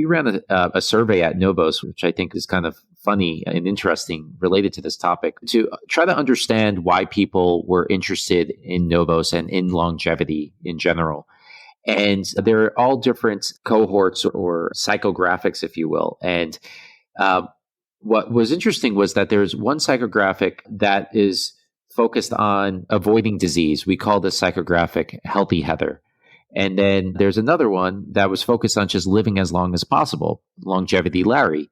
ran a survey at Novos, which I think is kind of funny and interesting related to this topic, to try to understand why people were interested in Novos and in longevity in general. And there are all different cohorts or psychographics, if you will. And what was interesting was that there's one psychographic that is focused on avoiding disease. We call this psychographic Healthy Heather. And then there's another one that was focused on just living as long as possible, Longevity Larry.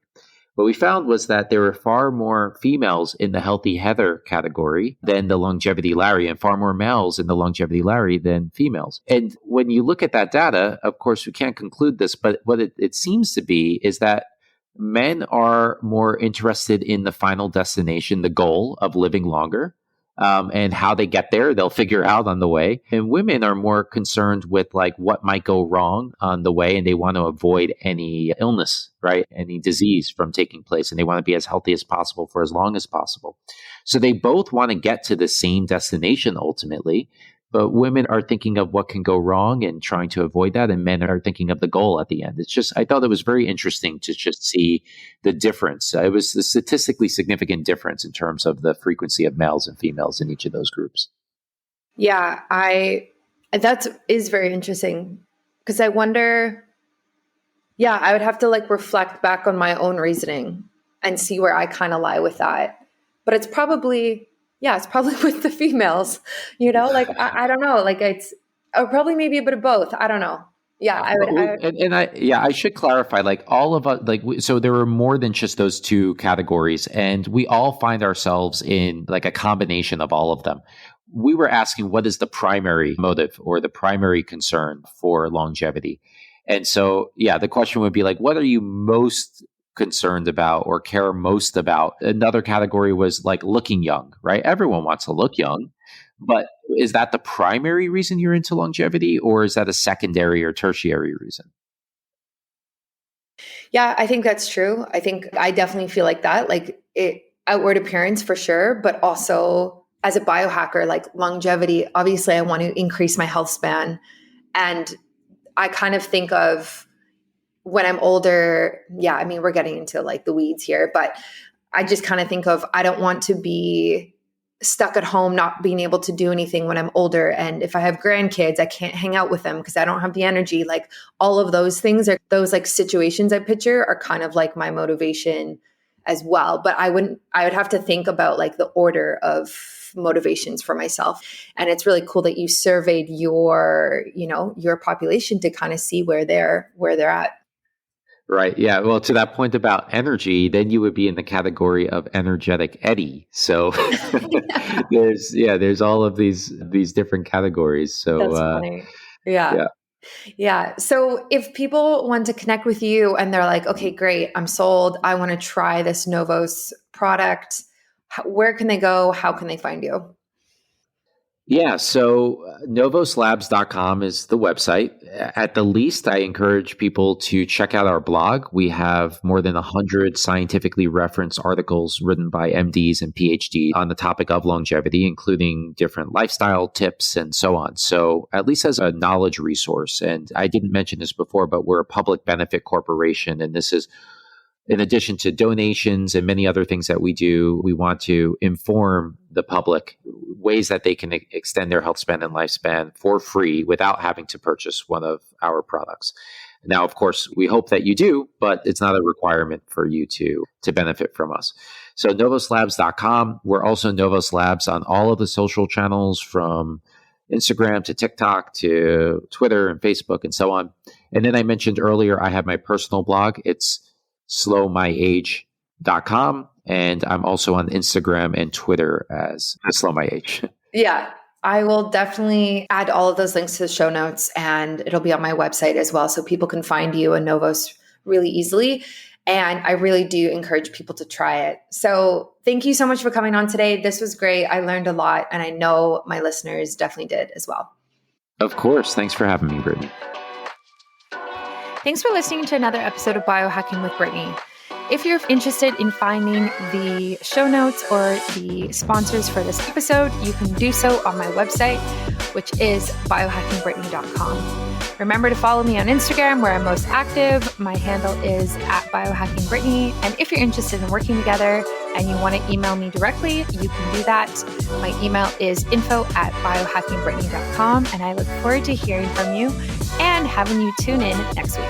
What we found was that there were far more females in the Healthy Heather category than the Longevity Larry, and far more males in the Longevity Larry than females. And when you look at that data, of course, we can't conclude this, but what it seems to be is that men are more interested in the final destination, the goal of living longer, and how they get there, they'll figure out on the way. And women are more concerned with like what might go wrong on the way, and they want to avoid any illness, right? Any disease from taking place, and they want to be as healthy as possible for as long as possible. So they both want to get to the same destination ultimately, but women are thinking of what can go wrong and trying to avoid that, and men are thinking of the goal at the end. It's just, I thought it was very interesting to just see the difference. It was a statistically significant difference in terms of the frequency of males and females in each of those groups. Yeah, that is very interesting, because I wonder, yeah, I would have to like reflect back on my own reasoning and see where I kind of lie with that. But it's probably with the females, like, I don't know, like or probably maybe a bit of both. I don't know. Yeah. I should clarify, like all of us, so there were more than just those two categories, and we all find ourselves in like a combination of all of them. We were asking, what is the primary motive or the primary concern for longevity? And so, yeah, the question would be like, what are you most concerned about or care most about? Another category was like looking young, right? Everyone wants to look young, but is that the primary reason you're into longevity, or is that a secondary or tertiary reason? Yeah, I think that's true. I think I definitely feel like that, like outward appearance for sure, but also as a biohacker, like longevity, obviously I want to increase my health span. And I kind of think of, when I'm older, yeah, I mean, we're getting into like the weeds here, but I just kind of think of, I don't want to be stuck at home, not being able to do anything when I'm older. And if I have grandkids, I can't hang out with them because I don't have the energy. Like all of those things are those like situations I picture are kind of like my motivation as well. But I would have to think about like the order of motivations for myself. And it's really cool that you surveyed your population to kind of see where they're at. Right. Yeah. Well, to that point about energy, then you would be in the category of energetic Eddie. So there's all of these different categories. So that's funny. Yeah. So if people want to connect with you and they're like, okay, great, I'm sold, I want to try this Novos product, where can they go? How can they find you? Yeah, so novoslabs.com is the website. At the least, I encourage people to check out our blog. We have more than 100 scientifically referenced articles written by MDs and PhDs on the topic of longevity, including different lifestyle tips and so on. So at least as a knowledge resource. And I didn't mention this before, but we're a public benefit corporation, and this is in addition to donations and many other things that we do. We want to inform the public ways that they can extend their health span and lifespan for free without having to purchase one of our products. Now, of course, we hope that you do, but it's not a requirement for you to benefit from us. So novoslabs.com. We're also Novos Labs on all of the social channels, from Instagram to TikTok to Twitter and Facebook and so on. And then I mentioned earlier, I have my personal blog. It's slowmyage.com. And I'm also on Instagram and Twitter as slowmyage. Yeah, I will definitely add all of those links to the show notes, and it'll be on my website as well, so people can find you and Novos really easily. And I really do encourage people to try it. So thank you so much for coming on today. This was great. I learned a lot, and I know my listeners definitely did as well. Of course. Thanks for having me, Brittany. Thanks for listening to another episode of Biohacking with Brittany. If you're interested in finding the show notes or the sponsors for this episode, you can do so on my website, which is biohackingbrittany.com. Remember to follow me on Instagram, where I'm most active. My handle is @biohackingbrittany. And if you're interested in working together and you want to email me directly, you can do that. My email is info@biohackingbrittany.com. And I look forward to hearing from you and having you tune in next week.